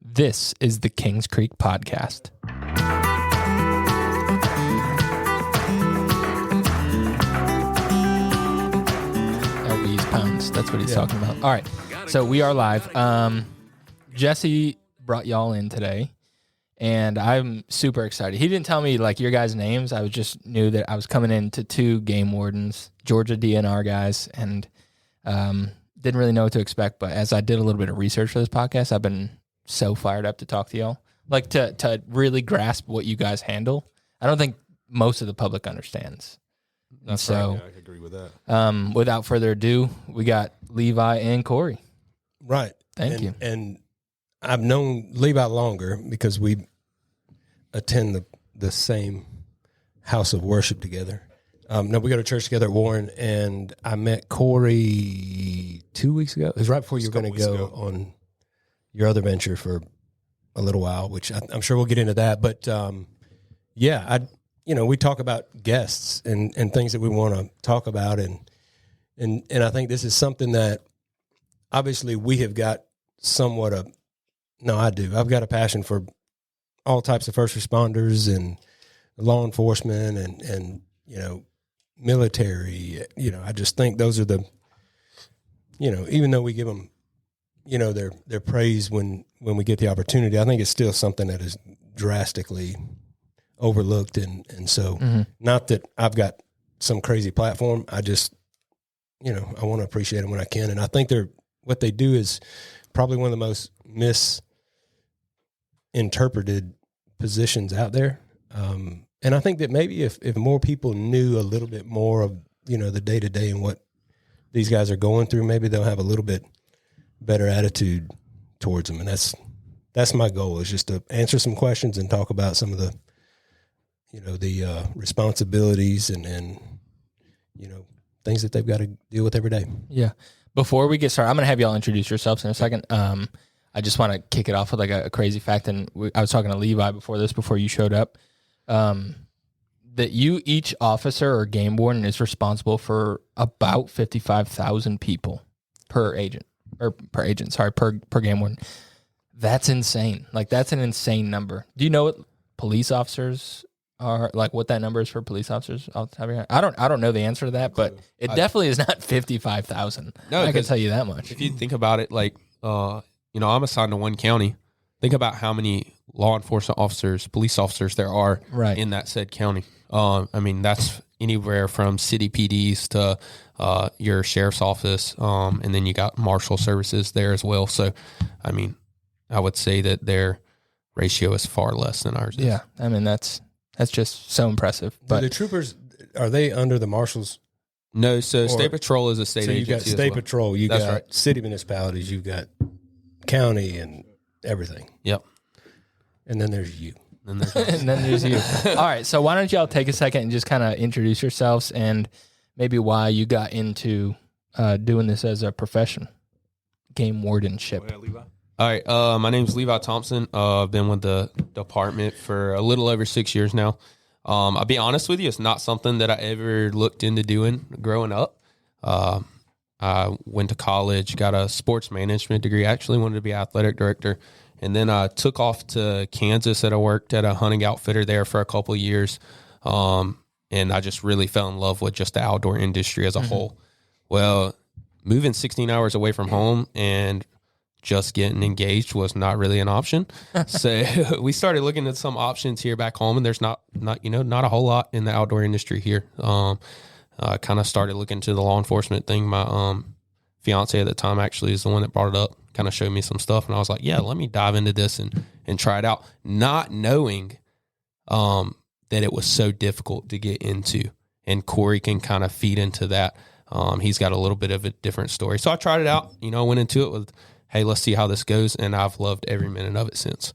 This is the Kings Creek Podcast. LB's pounds. That's what he's talking about. All right. So we are live. Jesse brought y'all in today, and I'm super excited. He didn't tell me like your guys' names. I just knew that I was coming into two game wardens, Georgia DNR guys, and didn't really know what to expect. But as I did a little bit of research for this podcast, I've been so fired up to talk to y'all, like to really grasp what you guys handle. I don't think most of the public understands. That's so, right. Yeah, I agree with that. Without further ado, we got Levi and Cory. Right. Thank you. And I've known Levi longer because we attend the same house of worship together. No, we go to church together at Warden, and I met Cory 2 weeks ago. It was right before you were going to go on your other venture for a little while, which I'm sure we'll get into that. But yeah, we talk about guests and things that we want to talk about, and I think this is something that obviously we have got somewhat of. No, I do. I've got a passion for all types of first responders and law enforcement and military. I just think those are the, even though we give them, their praise when we get the opportunity, I think it's still something that is drastically overlooked. And so not that I've got some crazy platform. I just, I want to appreciate them when I can. And I think what they do is probably one of the most misinterpreted positions out there. And I think that maybe if more people knew a little bit more of, the day-to-day and what these guys are going through, maybe they'll have a little bit better attitude towards them. And that's my goal, is just to answer some questions and talk about some of the, the responsibilities and things that they've got to deal with every day. Yeah. Before we get started, I'm going to have y'all introduce yourselves in a second. I just want to kick it off with like a crazy fact. And I was talking to Levi before you showed up, that each officer or game warden is responsible for about 55,000 people per game warden. That's insane. Like, that's an insane number. Do you know what police officers are, like what that number is for police officers off the top of your head? I don't know the answer to that, but it definitely is not 55,000. No, I can tell you that much. If you think about it, like, I'm assigned to one county. Think about how many law enforcement officers, police officers there are in that said county. That's anywhere from city PDs to your sheriff's office, and then you got marshal services there as well. So, I would say that their ratio is far less than ours is. Yeah, that's just so impressive. But the troopers, are they under the marshals? No, so State Patrol is a state agency. So you got State Patrol, you got city municipalities, you've got county and everything. Yep. And then there's you. And then there's you. All right, so why don't y'all take a second and just kind of introduce yourselves and maybe why you got into doing this as a profession, game wardenship. All right, my name's Levi Thompson. I've been with the department for a little over 6 years now. I'll be honest with you, it's not something that I ever looked into doing growing up. I went to college, got a sports management degree, actually wanted to be athletic director. And then I took off to Kansas and I worked at a hunting outfitter there for a couple of years. And I just really fell in love with just the outdoor industry as a whole. Well, moving 16 hours away from home and just getting engaged was not really an option. So we started looking at some options here back home, and there's not a whole lot in the outdoor industry here. I kind of started looking into the law enforcement thing. My fiance at the time actually is the one that brought it up, kind of showed me some stuff, and I was like, yeah, let me dive into this and try it out, not knowing that it was so difficult to get into. And Cory can kind of feed into that. He's got a little bit of a different story. So I tried it out. I went into it with, hey, let's see how this goes, and I've loved every minute of it since.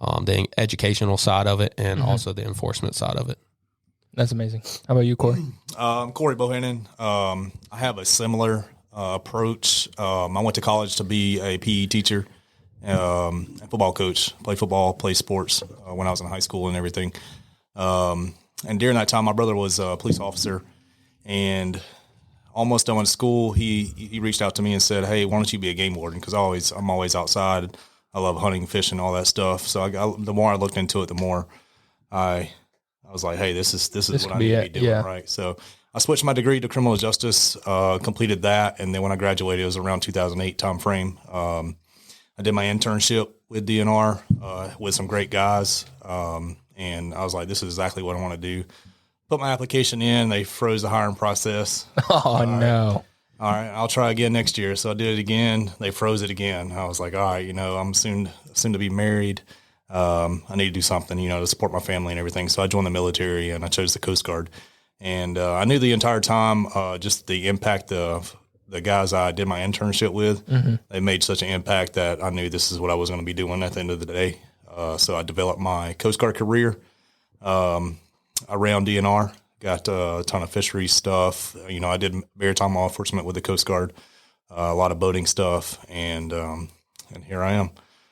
The educational side of it and also the enforcement side of it. That's amazing. How about you, Cory? I'm Cory Bohannon. I have a similar approach. I went to college to be a PE teacher and football coach, play football, play sports when I was in high school and everything. And during that time, my brother was a police officer, and almost done with school, he reached out to me and said, hey, why don't you be a game warden? Because I'm always outside. I love hunting, fishing, all that stuff. So the more I looked into it, the more I was like, hey, this is what I need to be doing, right? So I switched my degree to criminal justice, completed that, and then when I graduated, it was around 2008 time frame. I did my internship with DNR with some great guys, and I was like, this is exactly what I want to do. Put my application in. They froze the hiring process. Oh, no. All right, I'll try again next year. So I did it again. They froze it again. I was like, all right, I'm soon to be married. I need to do something, to support my family and everything. So I joined the military and I chose the Coast Guard. And I knew the entire time just the impact of the guys I did my internship with. Mm-hmm. They made such an impact that I knew this is what I was going to be doing at the end of the day. So I developed my Coast Guard career around DNR. Got a ton of fisheries stuff. I did maritime law enforcement with the Coast Guard, a lot of boating stuff, and here I am.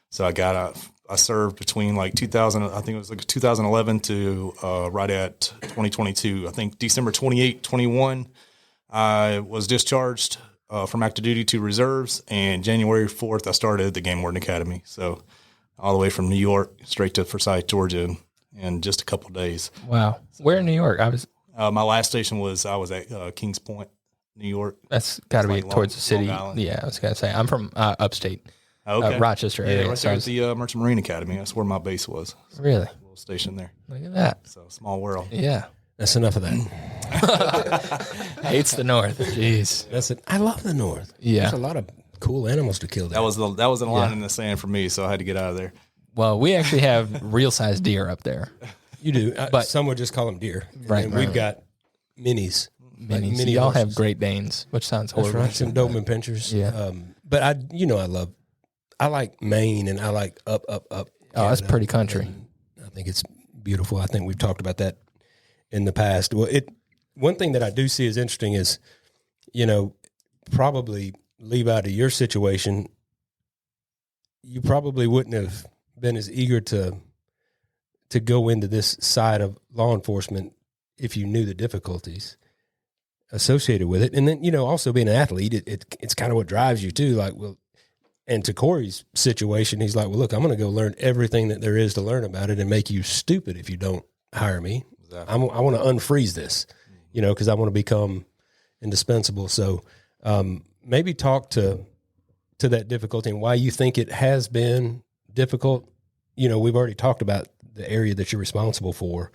So I served between like 2000, I think it was like 2011 to right at 2022. I think December 28, 21, I was discharged from active duty to reserves, and January 4th, I started the Game Warden Academy. So all the way from New York straight to Forsyth, Georgia, in just a couple of days. Wow. Where in New York? My last station was at Kings Point, New York. That's got to be like towards the city. Yeah, I was going to say. I'm from upstate, Rochester area. Right there at the Merchant Marine Academy. That's where my base was. So really? A little station there. Look at that. So small world. Yeah. That's enough of that. Hates the North. Jeez. I love the North. Yeah. There's a lot of cool animals to kill there. That was a line in the sand for me, so I had to get out of there. Well, we actually have real-sized deer up there. You do, but some would just call them deer. Right. We've got minis. Mini y'all horses. Have Great Danes, which sounds horrible. That's right. Some Doberman Pinschers. Yeah. But I like Maine and I like up. Oh, that's pretty country. I think it's beautiful. I think we've talked about that in the past. Well, one thing that I do see is interesting is, probably Levi, to your situation, you probably wouldn't have been as eager to go into this side of law enforcement if you knew the difficulties associated with it. And then, also being an athlete, it's kind of what drives you too. Like, well, and to Cory's situation, he's like, well, look, I'm going to go learn everything that there is to learn about it and make you stupid if you don't hire me. Exactly. I want to unfreeze this, because I want to become indispensable. So maybe talk to that difficulty and why you think it has been difficult. We've already talked about the area that you're responsible for.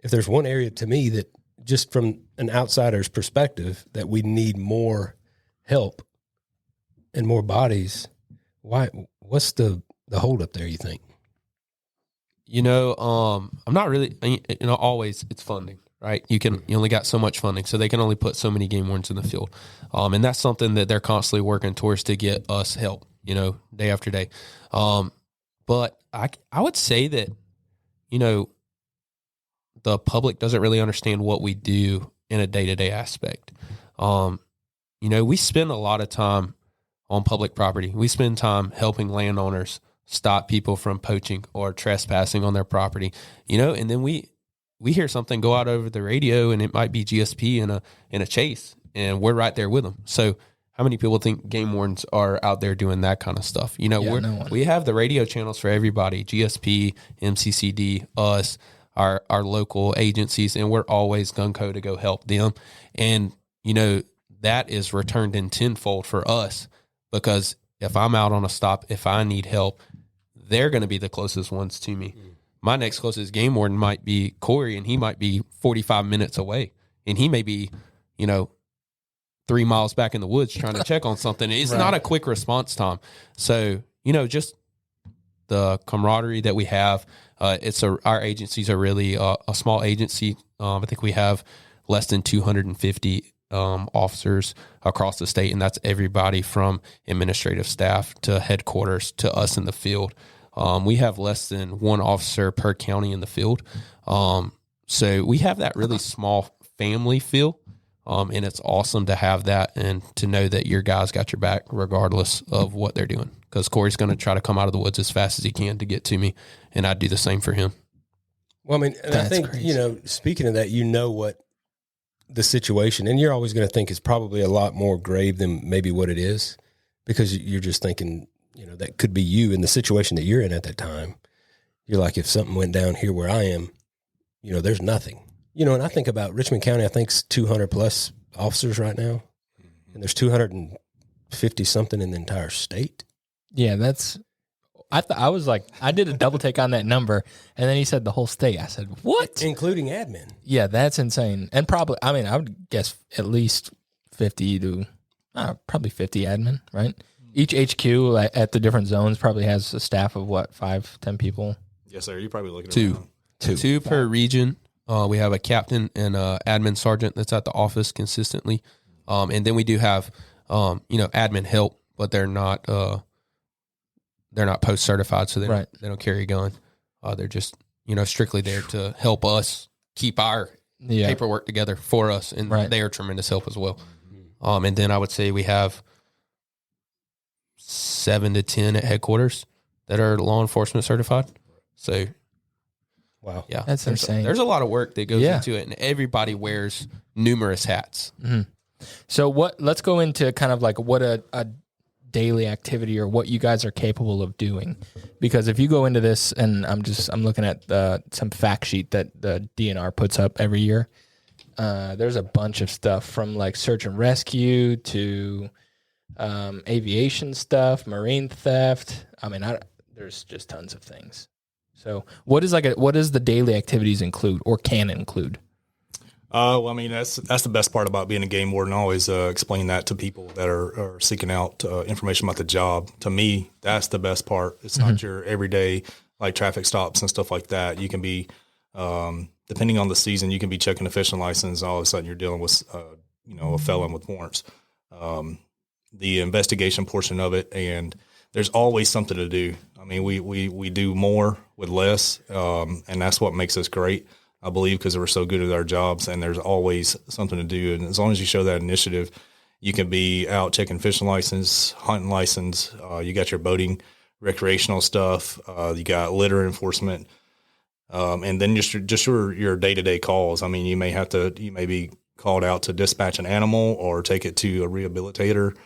If there's one area to me that just from an outsider's perspective that we need more help and more bodies, what's the holdup there, you think? I'm not really, always it's funding, right? You only got so much funding, so they can only put so many game wardens in the field. And that's something that they're constantly working towards to get us help, day after day. But I would say that, the public doesn't really understand what we do in a day-to-day aspect. We spend a lot of time on public property. We spend time helping landowners stop people from poaching or trespassing on their property, and then we hear something go out over the radio and it might be GSP in a chase and we're right there with them. So how many people think game wardens are out there doing that kind of stuff? We have the radio channels for everybody, GSP, MCCD, us, our local agencies, and we're always gung-ho to go help them. And, that is returned in tenfold for us, because if I'm out on a stop, if I need help, they're going to be the closest ones to me. My next closest game warden might be Cory, and he might be 45 minutes away, and he may be, 3 miles back in the woods trying to check on something. It's not a quick response time. So, just the camaraderie that we have, our agencies are really a small agency. I think we have less than 250 officers across the state, and that's everybody from administrative staff to headquarters to us in the field. We have less than one officer per county in the field. So we have that really small family feel. And it's awesome to have that and to know that your guys got your back regardless of what they're doing. Because Cory's going to try to come out of the woods as fast as he can to get to me, and I'd do the same for him. Well, I think, crazy. Speaking of that, what the situation, and you're always going to think it's probably a lot more grave than maybe what it is, because you're just thinking, that could be you in the situation that you're in at that time. You're like, if something went down here where I am, there's nothing. And I think about Richmond County, I think it's 200 plus officers right now. And there's 250 something in the entire state. Yeah, I was like, I did a double take on that number, and then he said the whole state. I said, what? Including admin. Yeah, that's insane. And probably, I would guess at least 50 to probably 50 admin, right? Each HQ at the different zones probably has a staff of 5-10 people. Yes, sir. You're probably looking at two per region. We have a captain and admin sergeant that's at the office consistently. And then we do have, admin help, but they're not post certified, so they don't carry a gun. They're just, strictly there to help us keep our paperwork together for us, and they are tremendous help as well. And then I would say we have 7 to 10 at headquarters that are law enforcement certified. So, wow, yeah, that's insane. There's a lot of work that goes into it, and everybody wears numerous hats. Mm-hmm. So let's go into kind of like what a daily activity or what you guys are capable of doing. Because if you go into this, and I'm looking at some fact sheet that the DNR puts up every year. There's a bunch of stuff from like search and rescue to aviation stuff, marine theft. There's just tons of things. So what does the daily activities include or can include? That's the best part about being a game warden. I always explain that to people that are seeking out information about the job. To me, that's the best part. It's not your everyday like traffic stops and stuff like that. You can be, depending on the season, you can be checking a fishing license. All of a sudden, you're dealing with a felon with warrants. The investigation portion of it, and there's always something to do. We do more with less, and that's what makes us great. I believe, because we're so good at our jobs, and there's always something to do. And as long as you show that initiative, you can be out checking fishing license, hunting license. You got your boating, recreational stuff. You got litter enforcement, and then just your day-to-day calls. You may be called out to dispatch an animal or take it to a rehabilitator.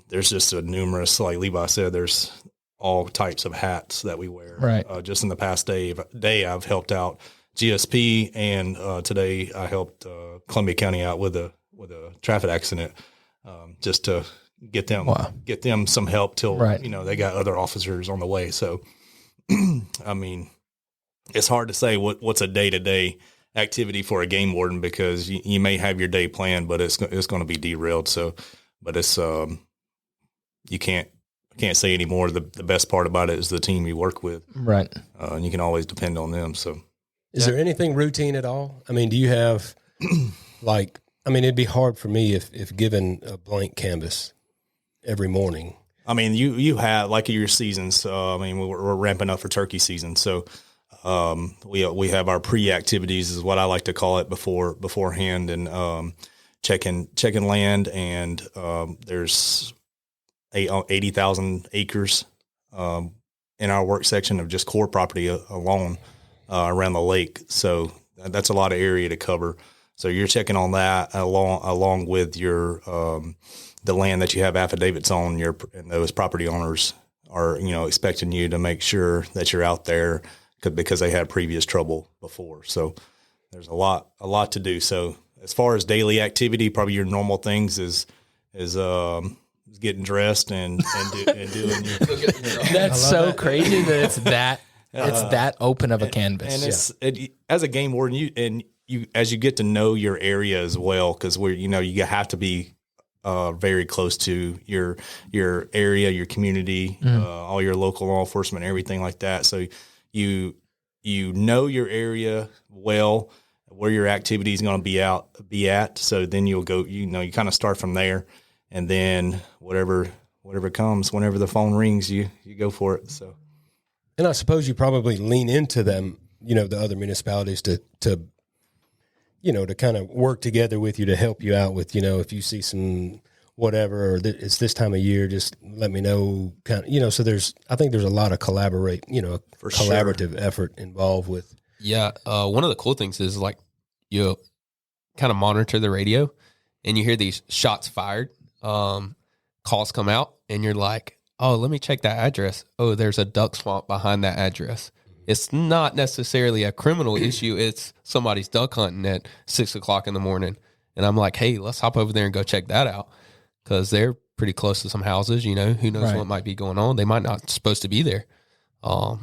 There's just a numerous, like Levi said, there's all types of hats that we wear. Right. Just in the past day, I've helped out GSP, and today I helped Columbia County out with a traffic accident, just to get them some help till they got other officers on the way. So, it's hard to say what's a day-to-day activity for a game warden, because you may have your day planned, but it's going to be derailed. So, but it's I can't say anymore. The best part about it is the team you work with, right? And you can always depend on them. So. Is there anything routine at all? Do you have it'd be hard for me if given a blank canvas every morning. You have like your seasons. We're ramping up for turkey season. So, we have our pre-activities is what I like to call it beforehand, and, checking land, and, there's 80,000 acres, in our work section of just core property alone. Around the lake. So that's a lot of area to cover. So you're checking on that along with your, the land that you have affidavits on, and those property owners are, expecting you to make sure that you're out there because they had previous trouble before. So there's a lot to do. So as far as daily activity, probably your normal things is getting dressed and doing your. That's so crazy that it's that. It's that open of a canvas. And as a game warden, you as you get to know your area as well, because you have to be very close to your area, your community, all your local law enforcement, everything like that. So you know your area well, where your activity is going to be at. So then you'll go. You kind of start from there, and then whatever comes, whenever the phone rings, you go for it. So. And I suppose you probably lean into them, the other municipalities to kind of work together with you to help you out with, if you see some whatever, or it's this time of year, just let me know kind of, so I think there's a lot of collaborative effort involved with. Yeah. One of the cool things is like you kind of monitor the radio and you hear these shots fired, calls come out, and you're like, oh, let me check that address. Oh, there's a duck swamp behind that address. It's not necessarily a criminal issue. It's somebody's duck hunting at 6 o'clock in the morning. And I'm like, hey, let's hop over there and go check that out. Because they're pretty close to some houses, who knows what might be going on. They might not supposed to be there.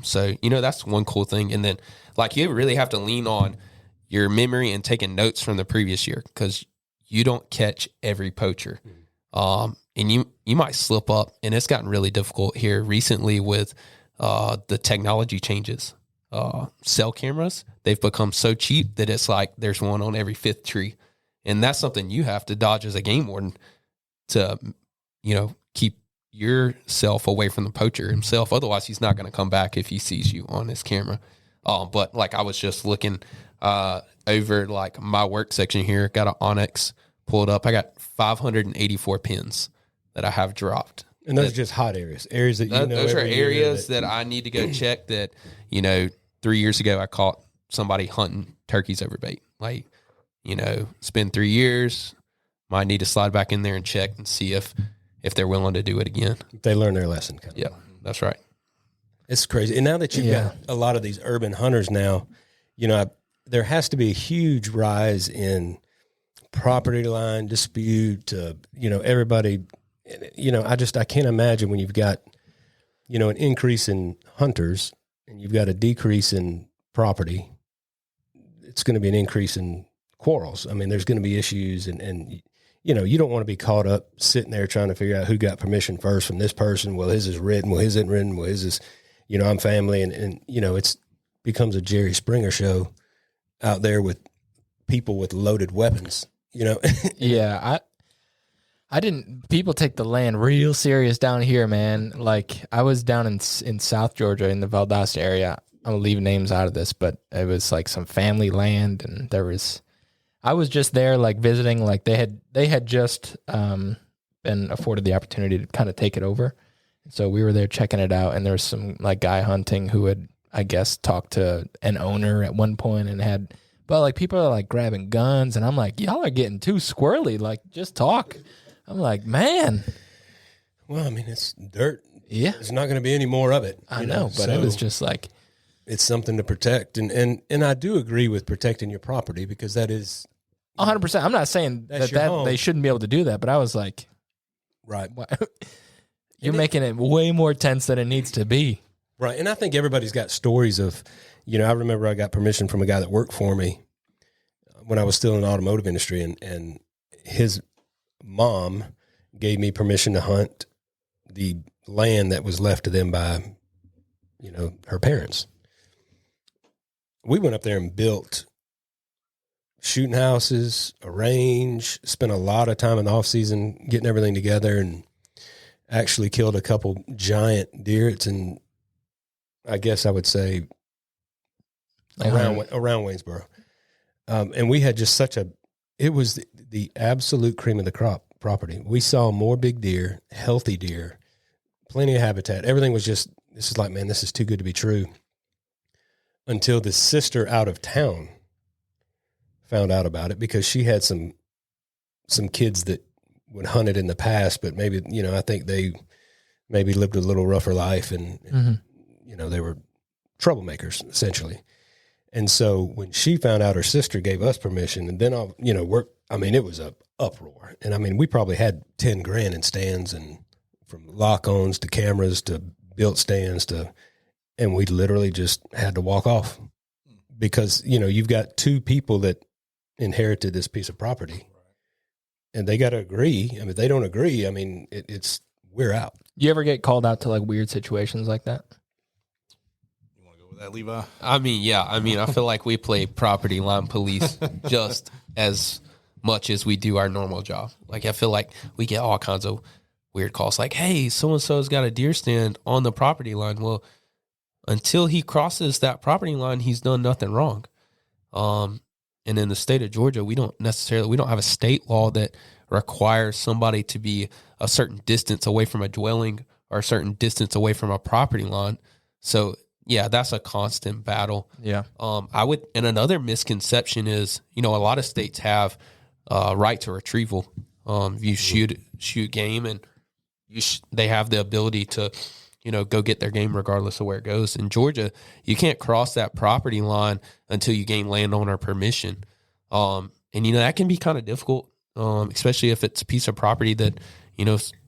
So, that's one cool thing. And then you really have to lean on your memory and taking notes from the previous year, because you don't catch every poacher. And you might slip up, and it's gotten really difficult here recently with the technology changes. Cell cameras, they've become so cheap that it's like there's one on every fifth tree. And that's something you have to dodge as a game warden to, keep yourself away from the poacher himself. Otherwise, he's not going to come back if he sees you on his camera. But I was just looking over my work section here, got an Onyx pulled up. I got 584 pins that I have dropped. And those are just hot areas that those are areas that I need to go check that, 3 years ago I caught somebody hunting turkeys over bait. It's been 3 years. Might need to slide back in there and check and see if they're willing to do it again. They learn their lesson. Yeah, that's right. It's crazy. And now that you've got a lot of these urban hunters now, there has to be a huge rise in property line dispute. Everybody, I can't imagine when you've got, an increase in hunters and you've got a decrease in property, it's going to be an increase in quarrels. I mean, there's going to be issues and you don't want to be caught up sitting there trying to figure out who got permission first from this person. Well, his is written. Well, his isn't written. Well, his is, I'm family. And it's becomes a Jerry Springer show out there with people with loaded weapons, Yeah. People take the land real serious down here, man. I was down in South Georgia in the Valdosta area. I'll leave names out of this, but it was some family land. And I was just there visiting, they had just been afforded the opportunity to kind of take it over. So we were there checking it out, and there was some guy hunting who had, I guess, talked to an owner at one point and had, but people are grabbing guns, and I'm like, y'all are getting too squirrely. Just talk. I'm like, man. Well, I mean, it's dirt. Yeah. There's not going to be any more of it. I know, but it was just it's something to protect. And I do agree with protecting your property, because that is 100%. I'm not saying that they shouldn't be able to do that, but I was like, right. You're making it way more tense than it needs to be. Right. And I think everybody's got stories of, I remember I got permission from a guy that worked for me when I was still in the automotive industry, and his mom gave me permission to hunt the land that was left to them by, her parents. We went up there and built shooting houses, a range, spent a lot of time in the off season getting everything together, and actually killed a couple giant deer. It's in, I guess I would say, around Waynesboro. And we had just it was the absolute cream of the crop property. We saw more big deer, healthy deer, plenty of habitat. Everything was just, this is man, this is too good to be true. Until the sister out of town found out about it, because she had some kids that would hunt it in the past, but maybe, I think they maybe lived a little rougher life, and they were troublemakers essentially. And so when she found out, her sister gave us permission, and then it was a uproar. And we probably had 10 grand in stands, and from lock-ons to cameras to built stands and we literally just had to walk off, because, you've got two people that inherited this piece of property, and they got to agree. If they don't agree, we're out. You ever get called out to weird situations like that? You want to go with that, Levi? I feel like we play property line police just as much as we do our normal job. I feel like we get all kinds of weird calls, hey, so-and-so's got a deer stand on the property line. Well, until he crosses that property line, he's done nothing wrong. And in the state of Georgia, we don't have a state law that requires somebody to be a certain distance away from a dwelling or a certain distance away from a property line. So yeah, that's a constant battle. Yeah. And another misconception is, a lot of states have right to retrieval. You shoot game, and they have the ability to, go get their game regardless of where it goes. In Georgia, you can't cross that property line until you gain landowner permission. And, that can be kind of difficult, especially if it's a piece of property that,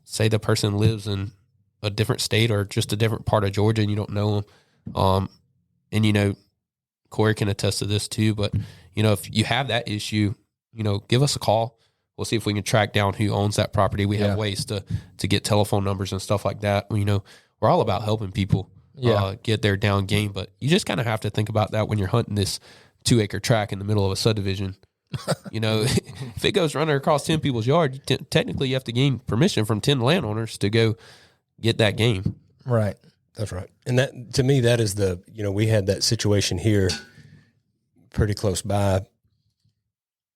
say the person lives in a different state or just a different part of Georgia and you don't know them. And, Cory can attest to this too, but, if you have that issue, give us a call. We'll see if we can track down who owns that property. We have ways to get telephone numbers and stuff like that. We're all about helping people get their down game, but you just kind of have to think about that when you're hunting this 2-acre tract in the middle of a subdivision. If it goes running across 10 people's yard, technically you have to gain permission from 10 landowners to go get that game. Right. That's right. And that, to me, that is we had that situation here pretty close by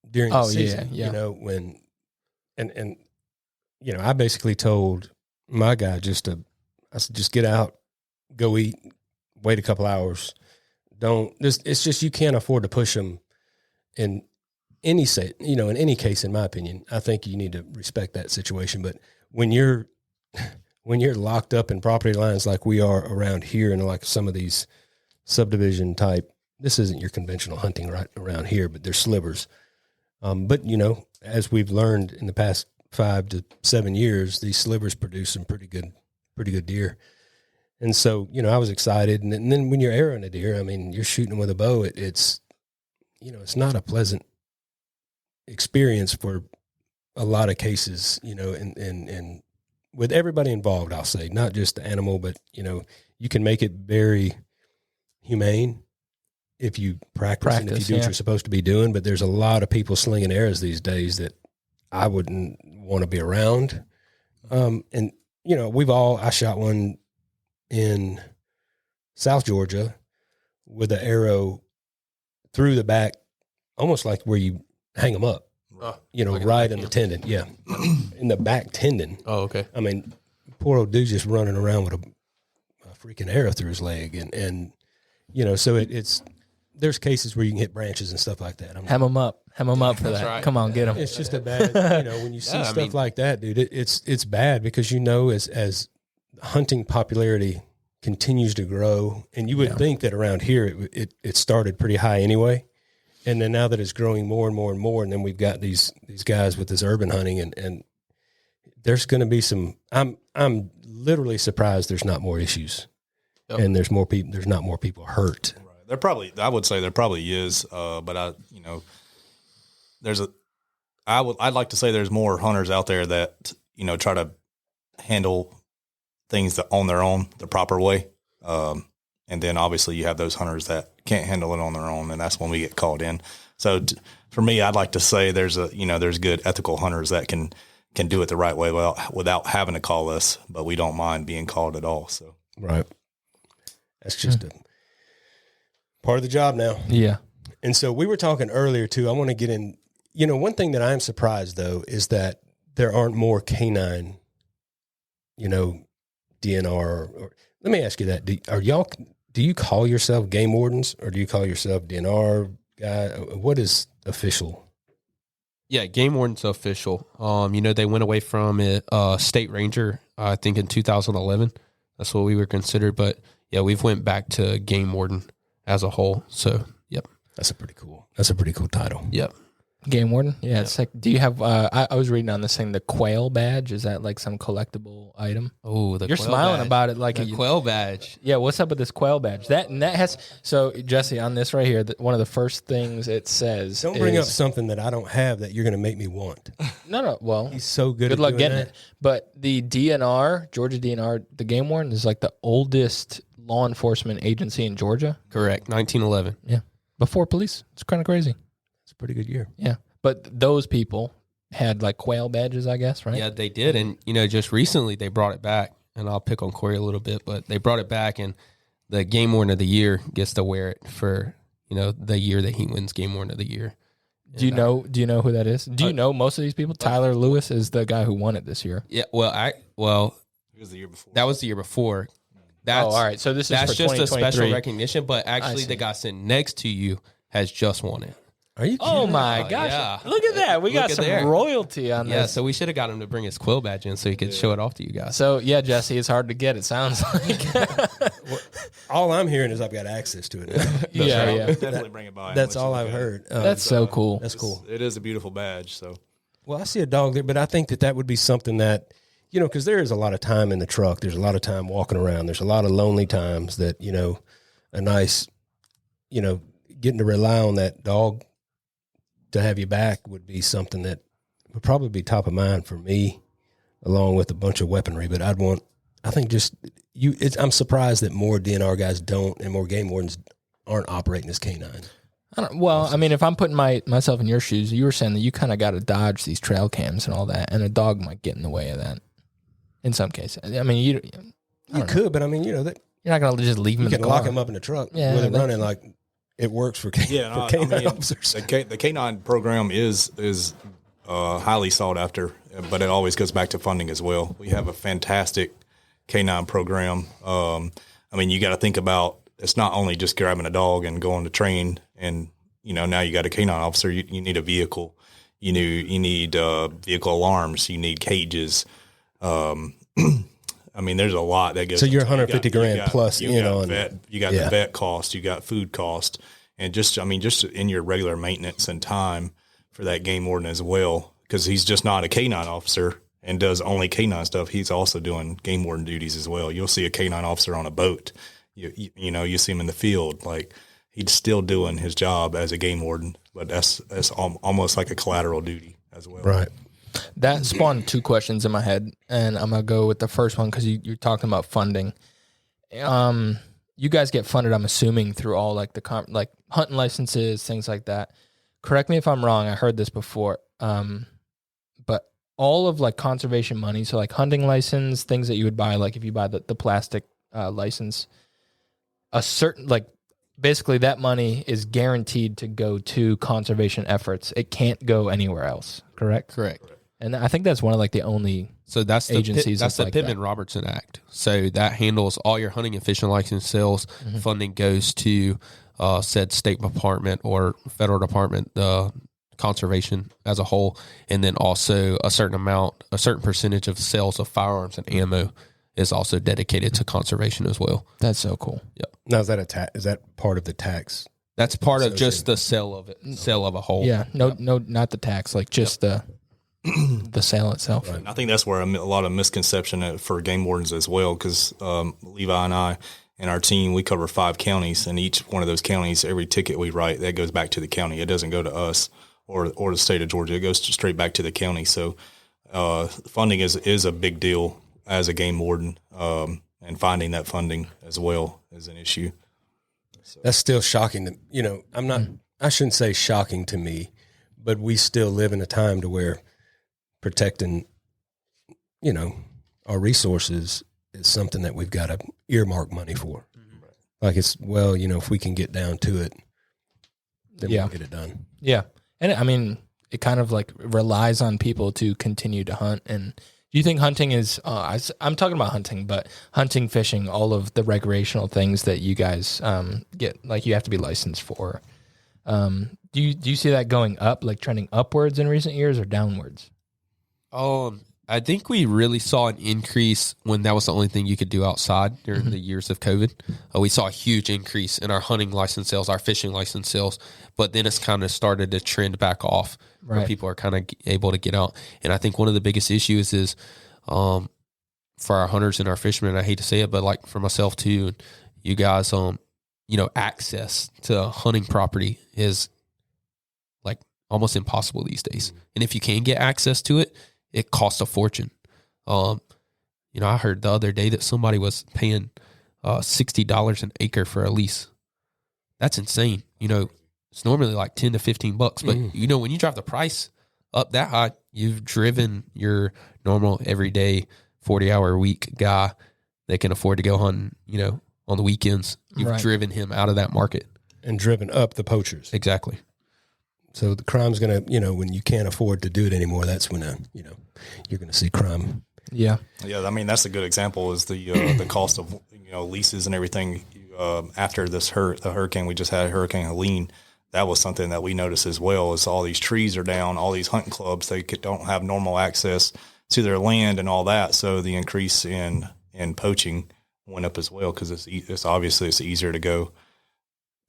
during the season, when, and I basically told my guy I said, just get out, go eat, wait a couple hours. It's just, you can't afford to push them in any in any case, in my opinion. I think you need to respect that situation. But when you're locked up in property lines like we are around here and like some of these subdivision type, this isn't your conventional hunting right around here, but there's slivers. But as we've learned in the past 5 to 7 years, these slivers produce some pretty good deer. And so, I was excited. And then when you're arrowing a deer, you're shooting them with a bow. It's not a pleasant experience for a lot of cases, and with everybody involved, I'll say, not just the animal, but, you can make it very humane if you practice and if you do what you're supposed to be doing. But there's a lot of people slinging arrows these days that I wouldn't want to be around. And, I shot one in South Georgia with an arrow through the back, almost like where you hang them up, like right in the tendon. Yeah. In the back tendon. Oh, okay. Poor old dude's just running around with a freaking arrow through his leg. And so it's, there's cases where you can hit branches and stuff like that. Hem them up for that. Right. Come on, get them. It's just a bad, when you see stuff like that, dude, it's bad because, as hunting popularity continues to grow, and you would think that around here it started pretty high anyway. And then now that it's growing more and more and more, and then we've got these guys with this urban hunting, and there's going to be some. I'm literally surprised there's not more issues, and there's not more people hurt. Right. I would say there probably is, but I'd like to say there's more hunters out there that try to handle things that on their own the proper way, and then obviously you have those hunters that can't handle it on their own, and that's when we get called in. So for me, I'd like to say there's good ethical hunters that can do it the right way without having to call us, but we don't mind being called at all. So right, that's just a part of the job now. Yeah. And so we were talking earlier too. I want to get in. One thing that I am surprised though is that there aren't more canine, DNR. Or let me ask you that: do you call yourself game wardens, or do you call yourself DNR guy? What is official? Yeah, game warden's official. They went away from it, state ranger, I think in 2011. That's what we were considered. But yeah, we've went back to game warden as a whole. So, yep. That's a pretty cool title. Yep. Game warden. Yeah. It's like, do you have, I was reading on this thing, the quail badge. Is that like some collectible item? Oh, you're smiling badge. About it. Like the quail badge. Yeah. What's up with this quail badge? That has, so Jesse, on this right here, one of the first things it says, don't bring up something that I don't have that you're going to make me want. No. Well, he's so good. Good at luck doing getting that. it. But the DNR, Georgia DNR, the game warden is like the oldest law enforcement agency in Georgia. Correct. 1911. Yeah. Before police. It's kind of crazy. It's a pretty good year. Yeah. But those people had like quail badges, I guess, right? Yeah, they did. And, just recently they brought it back. And I'll pick on Cory a little bit, but they brought it back, and the game warden of the year gets to wear it for, the year that he wins game warden of the year. Do you know who that is? Do you know most of these people? Tyler Lewis is the guy who won it this year. Yeah, it was the year before. That was the year before. All right. So that's just a special recognition, but actually the guy sitting next to you has just won it. Are you kidding? Oh my gosh! yeah. Look at that. We got Look at some there. royalty on Yeah, this. so we should have got him to bring his quill badge in so he could show it off to you guys. So yeah, Jesse, it's hard to get. It sounds like. All I'm hearing is I've got access to it now. yeah. Definitely bring it by. and That's let you all look I've at it. heard. That's so cool. That's cool. It is a beautiful badge. So Well, I see a dog there, but I think that would be something that, because there is a lot of time in the truck. There's a lot of time walking around. There's a lot of lonely times that, a nice, getting to rely on that dog to have you back would be something that would probably be top of mind for me, along with a bunch of weaponry. But I'm surprised that more DNR guys don't, and more game wardens aren't operating as canines. I mean, if I'm putting myself in your shoes, you were saying that you kind of got to dodge these trail cams and all that, and a dog might get in the way of that in some cases. I mean, you could, but that you're not going to just leave him you in the can car. lock him up in the truck Yeah, with it running like it works for canine officers. The K9 program is highly sought after, but it always goes back to funding as well. We have a fantastic K9 program. You got to think about, it's not only just grabbing a dog and going to train and, now you got a K9 officer, you need a vehicle, you need vehicle alarms, you need cages. There's a lot that goes. So you're into it. $150,000 plus, you got the vet cost, you got food cost, and just in your regular maintenance and time for that game warden as well, because he's just not a K9 officer and does only K9 stuff. He's also doing game warden duties as well. You'll see a K9 officer on a boat. You see him in the field. Like, he's still doing his job as a game warden, but that's almost like a collateral duty as well. Right. That spawned two questions in my head, and I'm gonna go with the first one because you're talking about funding. You guys get funded, I'm assuming, through all like the hunting licenses, things like that. Correct me if I'm wrong. I heard this before, but all of like conservation money, so like hunting license, things that you would buy, like if you buy the plastic license, a certain basically that money is guaranteed to go to conservation efforts. It can't go anywhere else. Correct. And I think that's one of the only that's agencies. That's the Pittman-Robertson Act. So that handles all your hunting and fishing license sales. Mm-hmm. Funding goes to said state department or federal department, conservation as a whole, and then also a certain percentage of sales of firearms and ammo is also dedicated to conservation as well. That's so cool. Yep. Now, is that part of the tax? That's part of just the sale of a whole. Yeah. No, not the tax. Just the sale itself. Right. I think that's where a lot of misconception for game wardens as well, because Levi and I and our team, we cover 5 counties, and each one of those counties, every ticket we write, that goes back to the county. It doesn't go to us or the state of Georgia. It goes straight back to the county. So funding is a big deal as a game warden, and finding that funding as well is an issue. So. That's still shocking to I shouldn't say shocking to me, but we still live in a time to where protecting, our resources is something that we've got to earmark money for. Mm-hmm. If we can get down to it, then we'll get it done. Yeah. And it kind of relies on people to continue to hunt. And do you think hunting is, I'm talking about hunting, but hunting, fishing, all of the recreational things that you guys get, you have to be licensed for. Do you see that going up, trending upwards in recent years or downwards? I think we really saw an increase when that was the only thing you could do outside during the years of COVID. We saw a huge increase in our hunting license sales, our fishing license sales, but then it's kind of started to trend back off where people are kind of able to get out. And I think one of the biggest issues is for our hunters and our fishermen, I hate to say it, but for myself too, and you guys, access to hunting property is almost impossible these days. And if you can get access to it, it costs a fortune. I heard the other day that somebody was paying $60 an acre for a lease. That's insane. It's normally $10 to $15, but when you drive the price up that high, you've driven your normal everyday 40-hour-a-week guy that can afford to go hunting, on the weekends. You've driven him out of that market. And driven up the poachers. Exactly. So the crime's going to, when you can't afford to do it anymore, that's when, you're going to see crime. Yeah. Yeah. That's a good example is the cost of, leases and everything. After the hurricane, we just had Hurricane Helene, that was something that we noticed as well. Is all these trees are down, all these hunting clubs, don't have normal access to their land and all that. So the increase in poaching went up as well, because it's obviously it's easier to go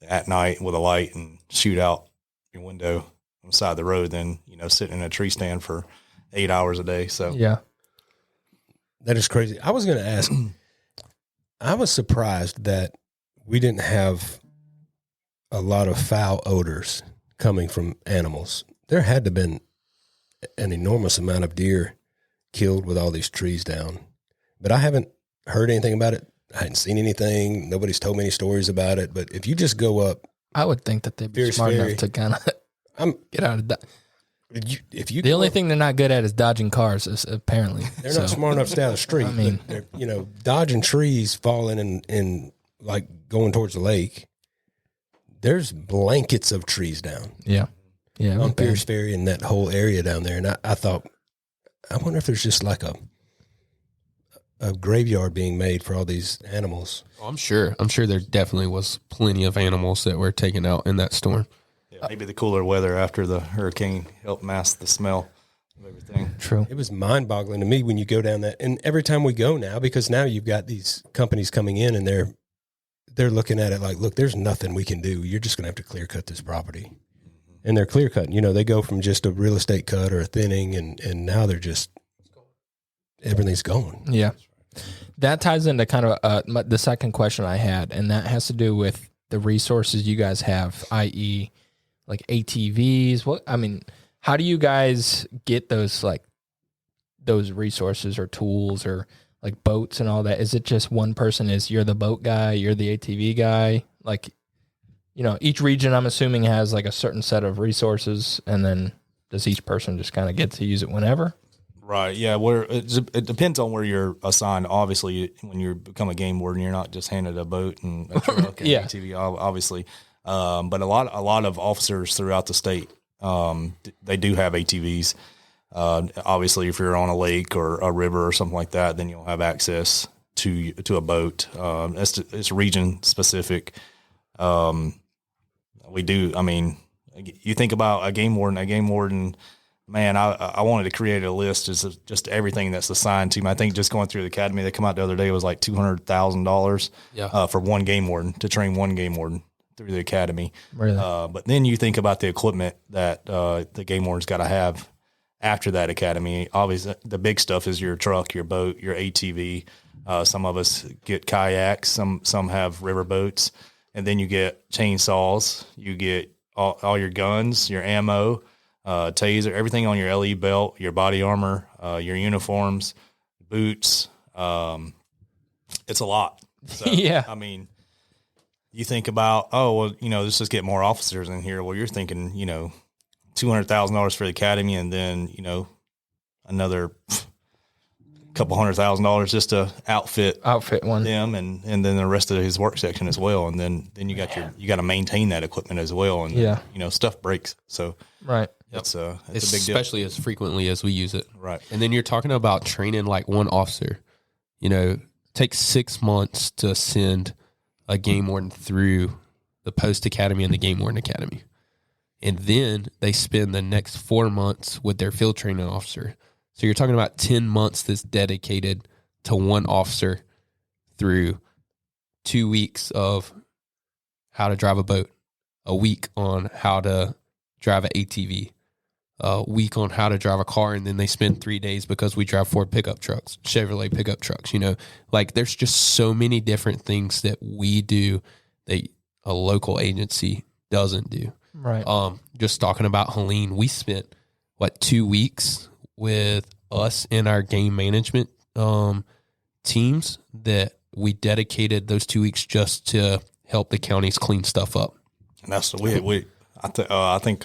at night with a light and shoot out your window on the side of the road than, sitting in a tree stand for 8 hours a day. So Yeah. That is crazy. I was going to ask, I was surprised that we didn't have a lot of foul odors coming from animals. There had to have been an enormous amount of deer killed with all these trees down, but I haven't heard anything about it. I hadn't seen anything. Nobody's told me any stories about it, but if you just go up, I would think that they'd be Fierce smart Fairy. enough to kind of get out of that. if you The go only up, thing they're not good at is dodging cars, apparently. they're not smart enough to stay down the street. I mean- but they're, dodging trees, falling and like going towards the lake. There's blankets of trees down Yeah. Yeah. on okay. Pierce Ferry and that whole area down there. And I thought, I wonder if there's just like a graveyard being made for all these animals. Oh, I'm sure there definitely was plenty of animals that were taken out in that storm. yeah, maybe the cooler weather after the hurricane helped mask the smell of everything. True. It was mind boggling to me when you go down that. And every time we go now, because now you've got these companies coming in and they're looking at it like, look, there's nothing we can do. You're just going to have to clear cut this property. And they're clear cutting. They go from just a real estate cut or a thinning, and now they're just, everything's going. Yeah. That ties into kind of the second question I had, and that has to do with the resources you guys have, i.e., like ATVs. How do you guys get those resources or tools or like boats and all that? Is it just one person you're the boat guy, you're the ATV guy? Like, each region I'm assuming has like a certain set of resources, and then does each person just kind of get to use it whenever? Right. Yeah. It depends on where you're assigned. Obviously, when you become a game warden, you're not just handed a boat and a truck and Yeah. ATV, obviously. But a lot of officers throughout the state, they do have ATVs. Obviously, if you're on a lake or a river or something like that, then you'll have access to a boat. It's region specific. We do. You think about a game warden. Man, I wanted to create a list of just everything that's assigned to me. I think just going through the academy that come out the other day was like $200,000 for one game warden, to train one game warden through the academy. Really? But then you think about the equipment that the game warden's got to have after that academy. Obviously, the big stuff is your truck, your boat, your ATV. Some of us get kayaks. Some have river boats. And then you get chainsaws. You get all your guns, your ammo, taser, everything on your LE belt, your body armor, your uniforms, boots. It's a lot. So, Yeah. You think about, let's just get more officers in here. Well, you're thinking, $200,000 for the academy, and then, another couple $100,000 just to outfit one. them, and then the rest of his work section as well. And then you got to maintain that equipment as well. And Yeah. Stuff breaks. So Right. it's a big deal. Especially as frequently as we use it. Right. And then you're talking about training like one officer. Takes 6 months to send a game warden through the post academy and the game warden academy. And then they spend the next 4 months with their field training officer. So you're talking about 10 months that's dedicated to one officer through 2 weeks of how to drive a boat, a week on how to drive an ATV, a week on how to drive a car, and then they spend 3 days because we drive Ford pickup trucks, Chevrolet pickup trucks, there's just so many different things that we do that a local agency doesn't do. Right. Just talking about Helene, we spent 2 weeks with us in our game management teams that we dedicated those 2 weeks just to help the counties clean stuff up. And that's I think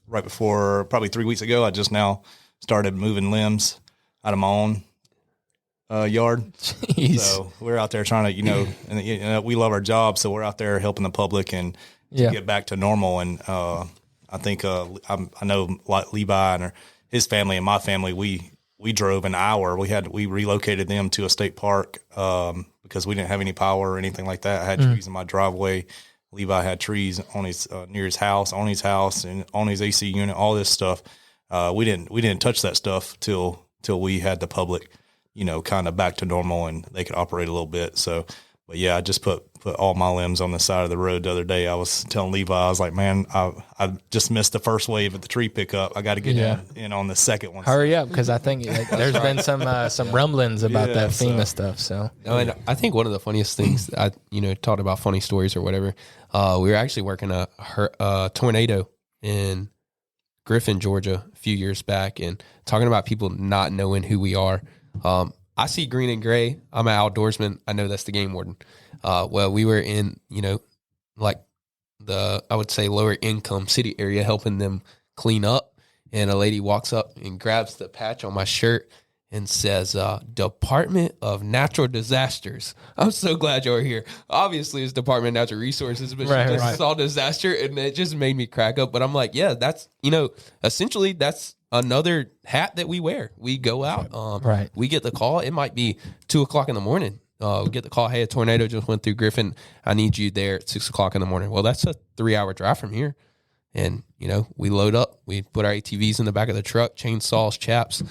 right before, probably 3 weeks ago, I just now started moving limbs out of my own yard. Jeez. So we're out there trying to, and we love our job, so we're out there helping the public and to get back to normal. And I think I know like Levi and his family and my family, we drove an hour. We relocated them to a state park because we didn't have any power or anything like that. I had trees in my driveway, Levi had trees on his near his house, on his house, and on his AC unit, all this stuff. We didn't touch that stuff till we had the public, kind of back to normal and they could operate a little bit. So, but yeah, I just put all my limbs on the side of the road the other day. I was telling Levi, I was like, man, I just missed the first wave of the tree pickup. I got to get in on the second one. Hurry up, because I think there's been some rumblings about that FEMA stuff. So, no, and I think one of the funniest things I talked about funny stories or whatever. We were actually working a tornado in Griffin, Georgia, a few years back, and talking about people not knowing who we are. I see green and gray. I'm an outdoorsman. I know that's the game warden. Well, we were in, like I would say lower income city area, helping them clean up. And a lady walks up and grabs the patch on my shirt and says, Department of Natural Disasters. I'm so glad you're here. Obviously, it's Department of Natural Resources, but she just saw disaster, and it just made me crack up. But I'm like, yeah, that's, essentially that's another hat that we wear. We go out. We get the call. It might be 2:00 in the morning. We get the call, hey, a tornado just went through Griffin. I need you there at 6:00 in the morning. Well, that's a 3-hour drive from here. And, we load up. We put our ATVs in the back of the truck, chainsaws, chaps,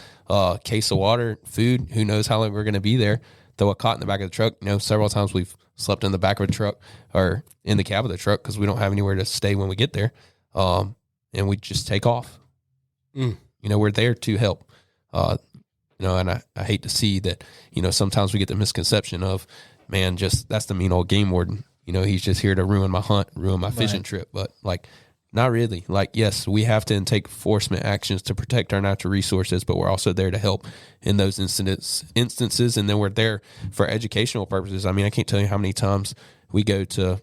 case of water, food. Who knows how long we're going to be there. Throw a cot in the back of the truck. Several times we've slept in the back of a truck or in the cab of the truck because we don't have anywhere to stay when we get there. And we just take off. We're there to help. And I hate to see that, sometimes we get the misconception of, man, that's the mean old game warden. He's just here to ruin my hunt, ruin my fishing trip. But not really. Yes, we have to take enforcement actions to protect our natural resources, but we're also there to help in those instances. And then we're there for educational purposes. I mean, I can't tell you how many times we go to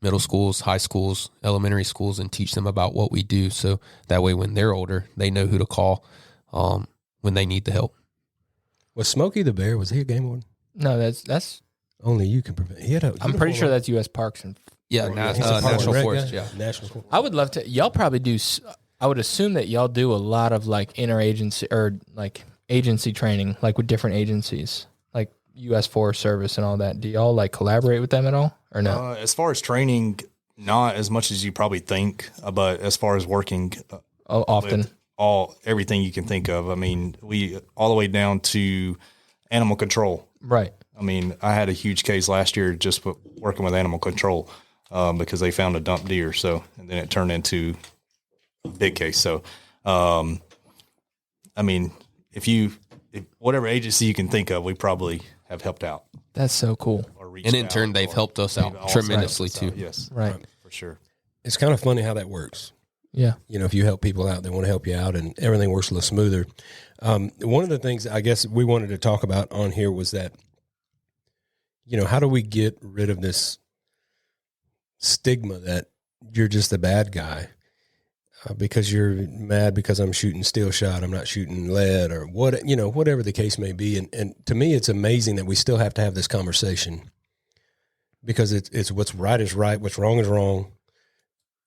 middle schools, high schools, elementary schools, and teach them about what we do. So that way, when they're older, they know who to call when they need the help. Was Smokey the Bear, was he a game warden? No, that's only you can prevent. I'm pretty sure that's U.S. Parks and National Forest. Yeah, National Forest. I would love to. Y'all probably do. I would assume that y'all do a lot of interagency or agency training, with different agencies, like U.S. Forest Service and all that. Do y'all collaborate with them at all, or no? As far as training, not as much as you probably think, but as far as working, often. Everything you can think of. I mean, we all the way down to animal control. Right. I mean, I had a huge case last year just working with animal control because they found a dumped deer. So, and then it turned into a big case. So, I mean, if whatever agency you can think of, we probably have helped out. That's so cool. And in turn, they've helped us out tremendously too. Yes. Right. For sure. It's kind of funny how that works. Yeah. If you help people out, they want to help you out and everything works a little smoother. One of the things I guess we wanted to talk about on here was that, how do we get rid of this stigma that you're just a bad guy because you're mad because I'm shooting steel shot, I'm not shooting lead or whatever the case may be. And to me, it's amazing that we still have to have this conversation because it's what's right is right, what's wrong is wrong.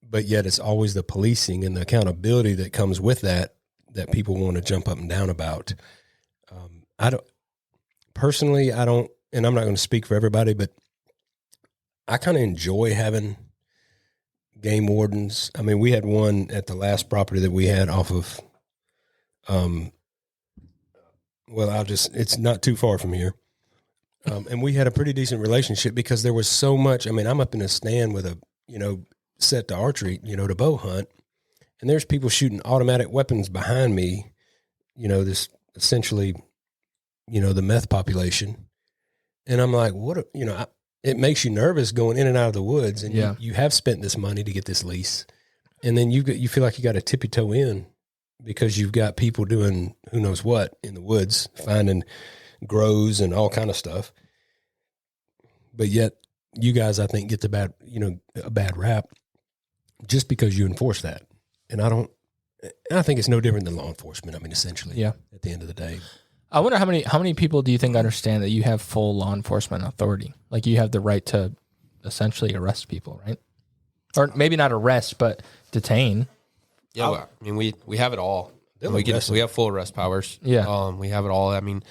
But yet it's always the policing and the accountability that comes with that people want to jump up and down about. I don't, and I'm not going to speak for everybody, but I kind of enjoy having game wardens. I mean, we had one at the last property that we had off of, it's not too far from here. And we had a pretty decent relationship because there was so much. I mean, I'm up in a stand with a, set to archery, to bow hunt. And there's people shooting automatic weapons behind me, this essentially, the meth population. And I'm like, it makes you nervous going in and out of the woods. And you have spent this money to get this lease. And then you feel like you got to tippy toe in because you've got people doing who knows what in the woods, finding grows and all kind of stuff. But yet you guys, I think, get a bad rap just because you enforce that. And I think it's no different than law enforcement. I mean, essentially, at the end of the day. I wonder how many people do you think understand that you have full law enforcement authority? Like you have the right to essentially arrest people, right? Or maybe not arrest, but detain. Yeah, well, I mean, we have it all. We have full arrest powers. Yeah. We have it all. I mean,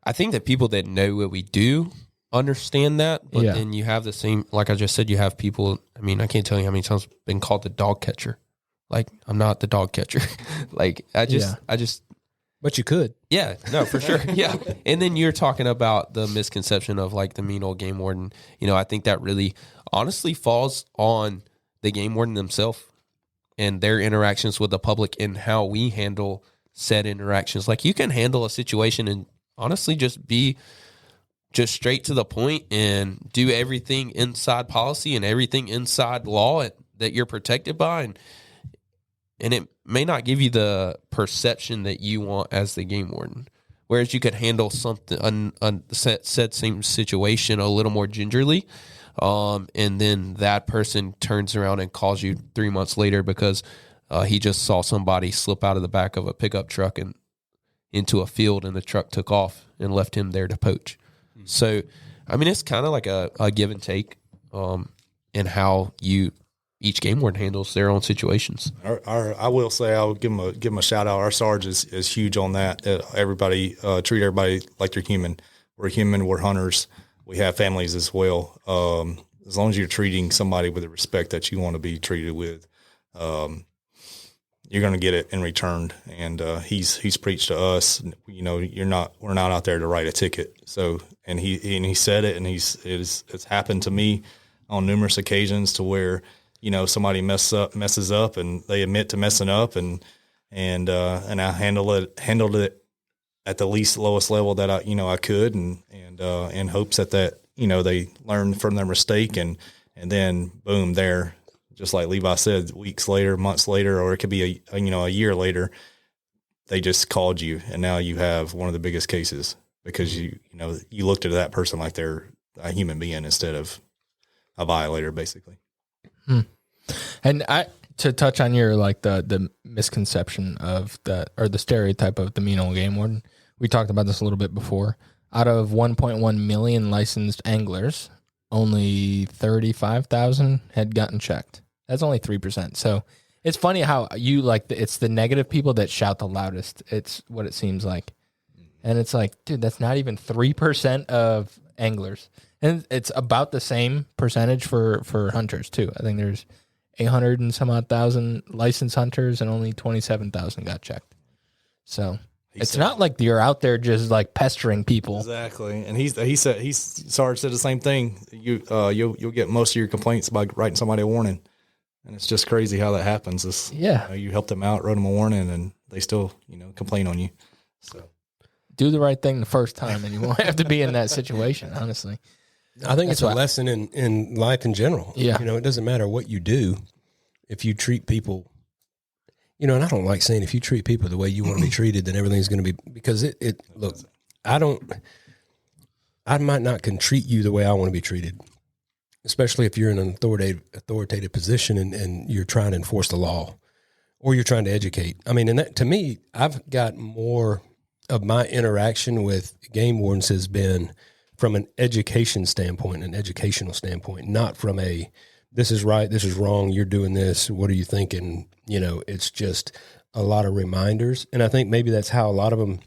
I think that people that know what we do understand that, but Yeah. then you have the same, like I just said, you have people, I mean, I can't tell you how many times I've been called the dog catcher. Like, I'm not the dog catcher. Like, I just, But you could. yeah, no, for sure. Yeah. And then you're talking about the misconception of like the mean old game warden. You know, I think that really honestly falls on the game warden themselves and their interactions with the public and how we handle said interactions. Like, you can handle a situation and honestly just be just straight to the point and do everything inside policy and everything inside law that you're protected by. And it may not give you the perception that you want as the game warden. Whereas you could handle something, said same situation a little more gingerly. And then that person turns around and calls you 3 months later because he just saw somebody slip out of the back of a pickup truck and into a field, and the truck took off and left him there to poach. Mm-hmm. So, I mean, it's kind of like a give and take in how each game warden handles their own situations. I will say, I'll give them a shout out. Our Sarge is huge on that. Everybody treat everybody like they're human. We're human. We're hunters. We have families as well. As long as you're treating somebody with the respect that you want to be treated with, you're going to get it in return. And he's preached to us. You know, we're not out there to write a ticket. So, and he said it, and it's happened to me on numerous occasions to where, you know, somebody messes up and they admit to messing up, and I handled it at the lowest level that I could, and in hopes that you know, they learn from their mistake, and then boom, there, just like Levi said, weeks later, months later, or it could be a year later, they just called you, and now you have one of the biggest cases because you looked at that person like they're a human being instead of a violator, basically. And to touch on your, like, the misconception of the stereotype of the mean old game warden, we talked about this a little bit before. Out of 1.1 million licensed anglers, only 35,000 had gotten checked. That's only 3%. So it's funny how it's the negative people that shout the loudest. It's what it seems like. And it's like, dude, that's not even 3% of anglers. And it's about the same percentage for hunters too. I think there's 800 and some odd thousand licensed hunters, and only 27,000 got checked. So it's not like you're out there just like pestering people. Exactly. And Sarge said the same thing. You'll get most of your complaints by writing somebody a warning. And it's just crazy how that happens. You help them out, wrote them a warning, and they still, complain on you. So do the right thing the first time, and you won't have to be in that situation, honestly. I think it's a lesson in life in general. Yeah. It doesn't matter what you do. If you treat people, and I don't like saying if you treat people the way you want to be treated, then everything's going to be, because look, I might not can treat you the way I want to be treated, especially if you're in an authoritative position and you're trying to enforce the law or you're trying to educate. I mean, and that, to me, I've got more of my interaction with game wardens has been from an educational standpoint, not from this is right, this is wrong, you're doing this, what are you thinking? It's just a lot of reminders. And I think maybe that's how a lot of them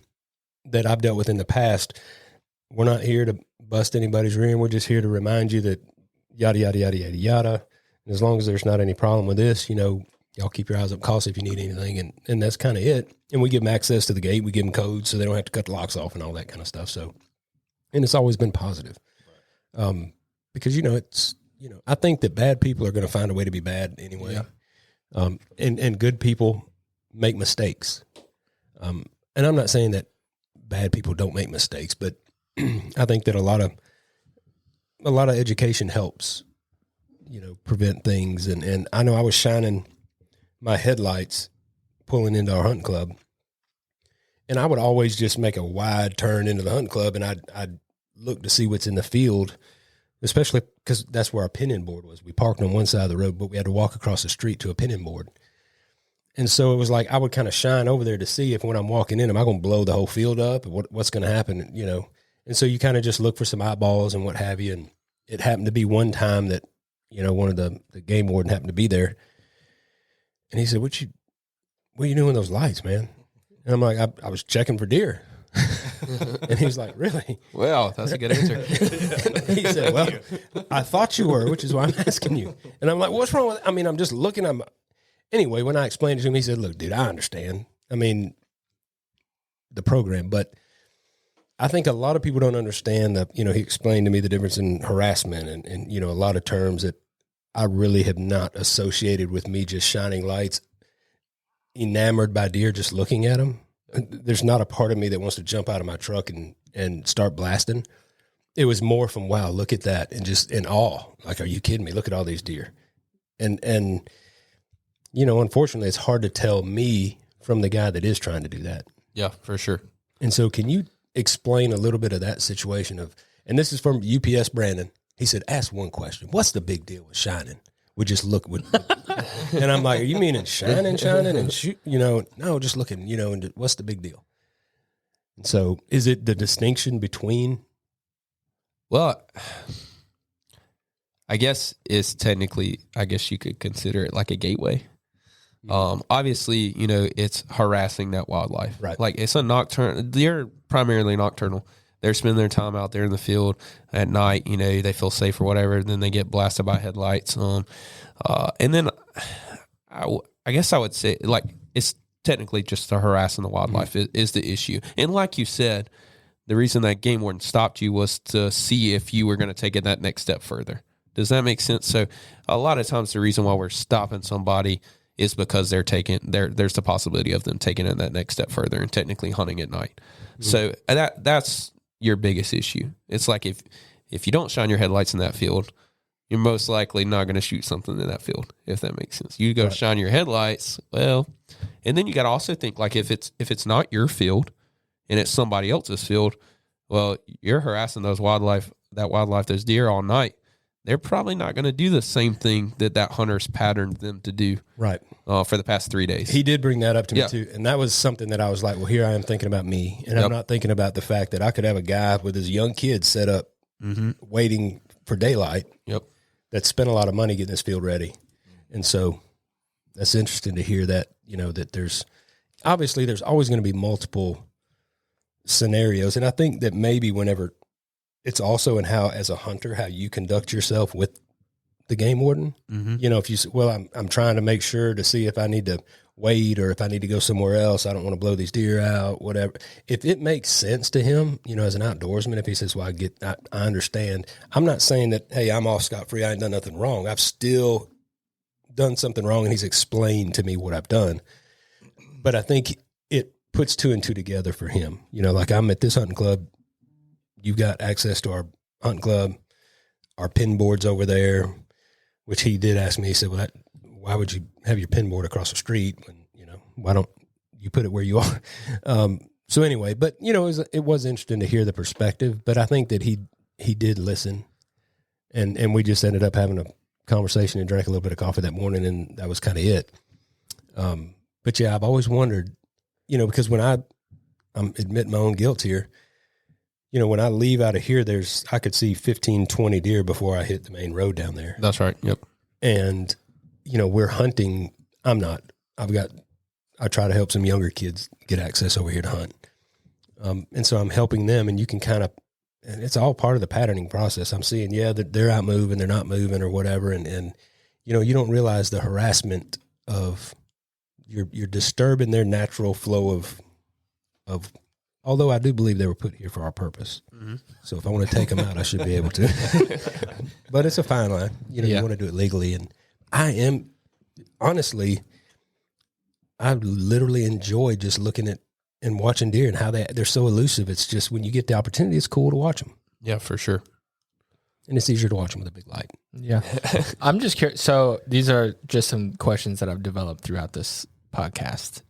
that I've dealt with in the past, we're not here to bust anybody's rear end. We're just here to remind you that yada, yada, yada, yada, yada. And as long as there's not any problem with this, y'all keep your eyes up, call us if you need anything. And that's kind of it. And we give them access to the gate. We give them codes so they don't have to cut the locks off and all that kind of stuff. So, and it's always been positive. Because, I think that bad people are going to find a way to be bad anyway. Yeah. And good people make mistakes. And I'm not saying that bad people don't make mistakes, but I think that a lot of education helps, prevent things. And I know I was shining my headlights pulling into our hunting club, and I would always just make a wide turn into the hunting club, and I'd look to see what's in the field, especially because that's where our pinning board was. We parked on one side of the road, but we had to walk across the street to a pinning board. And so it was like I would kind of shine over there to see if when I'm walking in, am I going to blow the whole field up? What's going to happen, And so you kind of just look for some eyeballs and what have you. And it happened to be one time that, one of the game warden happened to be there. And he said, what are you doing with those lights, man? And I'm like, I was checking for deer. And he was like, really? Well, that's a good answer. He said, well, I thought you were, which is why I'm asking you. And I'm like, what's wrong with, I'm just looking, anyway, when I explained it to him, he said, look, dude, I understand. The program, but I think a lot of people don't understand that, he explained to me the difference in harassment and a lot of terms that I really have not associated with me just shining lights, enamored by deer, just looking at them. There's not a part of me that wants to jump out of my truck and start blasting. It was more from, wow, look at that. And just in awe. Like, are you kidding me? Look at all these deer. And unfortunately it's hard to tell me from the guy that is trying to do that. Yeah, for sure. And so can you explain a little bit of that situation and this is from UPS Brandon. He said, ask one question. What's the big deal with shining? We just look and I'm like, are you meaning shining and shoot? No, just looking, and what's the big deal? And so is it the distinction between? Well, I guess it's technically, I guess you could consider it like a gateway. Obviously, it's harassing that wildlife. Right. Like it's a nocturnal, they're primarily nocturnal. They're spending their time out there in the field at night, they feel safe or whatever. Then they get blasted by headlights. And then I guess I would say like, it's technically just the harassing the wildlife is the issue. And like you said, the reason that game warden stopped you was to see if you were going to take it that next step further. Does that make sense? So a lot of times the reason why we're stopping somebody is because there's the possibility of them taking it that next step further and technically hunting at night. Mm-hmm. So that's your biggest issue. It's like if you don't shine your headlights in that field, you're most likely not going to shoot something in that field, if that makes sense. You go shine your headlights, well, and then you got to also think like if it's not your field and it's somebody else's field, well, you're harassing those wildlife, those deer all night. They're probably not going to do the same thing that hunter's patterned them to do for the past 3 days. He did bring that up to me too. And that was something that I was like, well, here I am thinking about me. And I'm not thinking about the fact that I could have a guy with his young kids set up waiting for daylight that spent a lot of money getting this field ready. And so that's interesting to hear that, that there's always going to be multiple scenarios. And I think that maybe whenever it's also in how, as a hunter, how you conduct yourself with the game warden. Mm-hmm. If you say, well, I'm trying to make sure to see if I need to wait or if I need to go somewhere else. I don't want to blow these deer out, whatever. If it makes sense to him, as an outdoorsman, if he says, well, I understand. I'm not saying that, hey, I'm off scot-free. I ain't done nothing wrong. I've still done something wrong, and he's explained to me what I've done. But I think it puts two and two together for him. Like I'm at this hunting club. You've got access to our hunting club, our pin boards over there, which he did ask me. He said, well, why would you have your pin board across the street when, why don't you put it where you are? So anyway, but it was interesting to hear the perspective, but I think that he did listen and we just ended up having a conversation and drank a little bit of coffee that morning. And that was kind of it. But yeah, I've always wondered, because when I'm admitting my own guilt here, when I leave out of here, I could see 15, 20 deer before I hit the main road down there. That's right. Yep. And, we're hunting. I try to help some younger kids get access over here to hunt. And so I'm helping them, and you can and it's all part of the patterning process. I'm seeing, that they're out moving, they're not moving or whatever. And you don't realize the harassment of you're disturbing their natural flow of, although I do believe they were put here for our purpose. Mm-hmm. So if I want to take them out, I should be able to. But it's a fine line. You want to do it legally. And I literally enjoy just looking at and watching deer and how they're so elusive. It's just when you get the opportunity, it's cool to watch them. Yeah, for sure. And it's easier to watch them with a big light. Yeah. I'm just curious. So these are just some questions that I've developed throughout this podcast.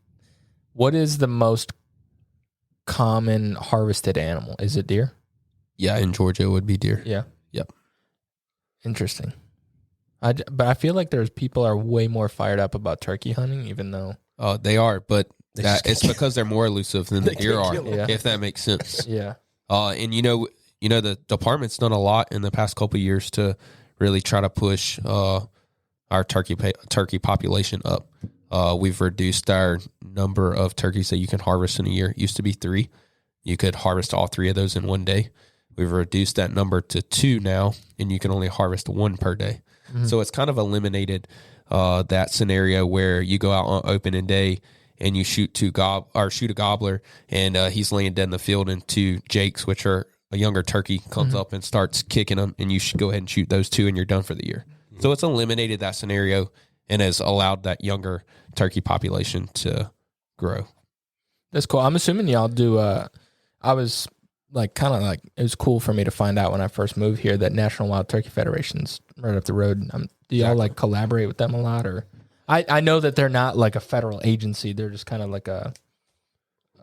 What is the most common harvested animal? Is it deer? Yeah, in Georgia it would be deer. Yeah. Yep. Interesting. But I feel like people are way more fired up about turkey hunting, even though they are, but it's because they're more elusive than the deer are. If that makes sense. Yeah. And the department's done a lot in the past couple of years to really try to push our turkey population up. We've reduced our number of turkeys that you can harvest in a year. It used to be 3. you could harvest all 3 of those in one day. We've reduced that number to 2 now, and you can only harvest 1 per day. So it's kind of eliminated that scenario where you go out on opening day and you shoot a gobbler, and he's laying dead in the field, and 2 jakes, which are a younger turkey, comes up and starts kicking them, and you should go ahead and shoot those 2, and you're done for the year. So it's eliminated that scenario and has allowed that younger turkey population to grow. That's cool. I'm assuming y'all do. I was like, kind of like, it was cool for me to find out when I first moved here that National Wild Turkey Federation's right up the road. Do y'all like collaborate with them a lot, or? I know that they're not like a federal agency. They're just kind of like a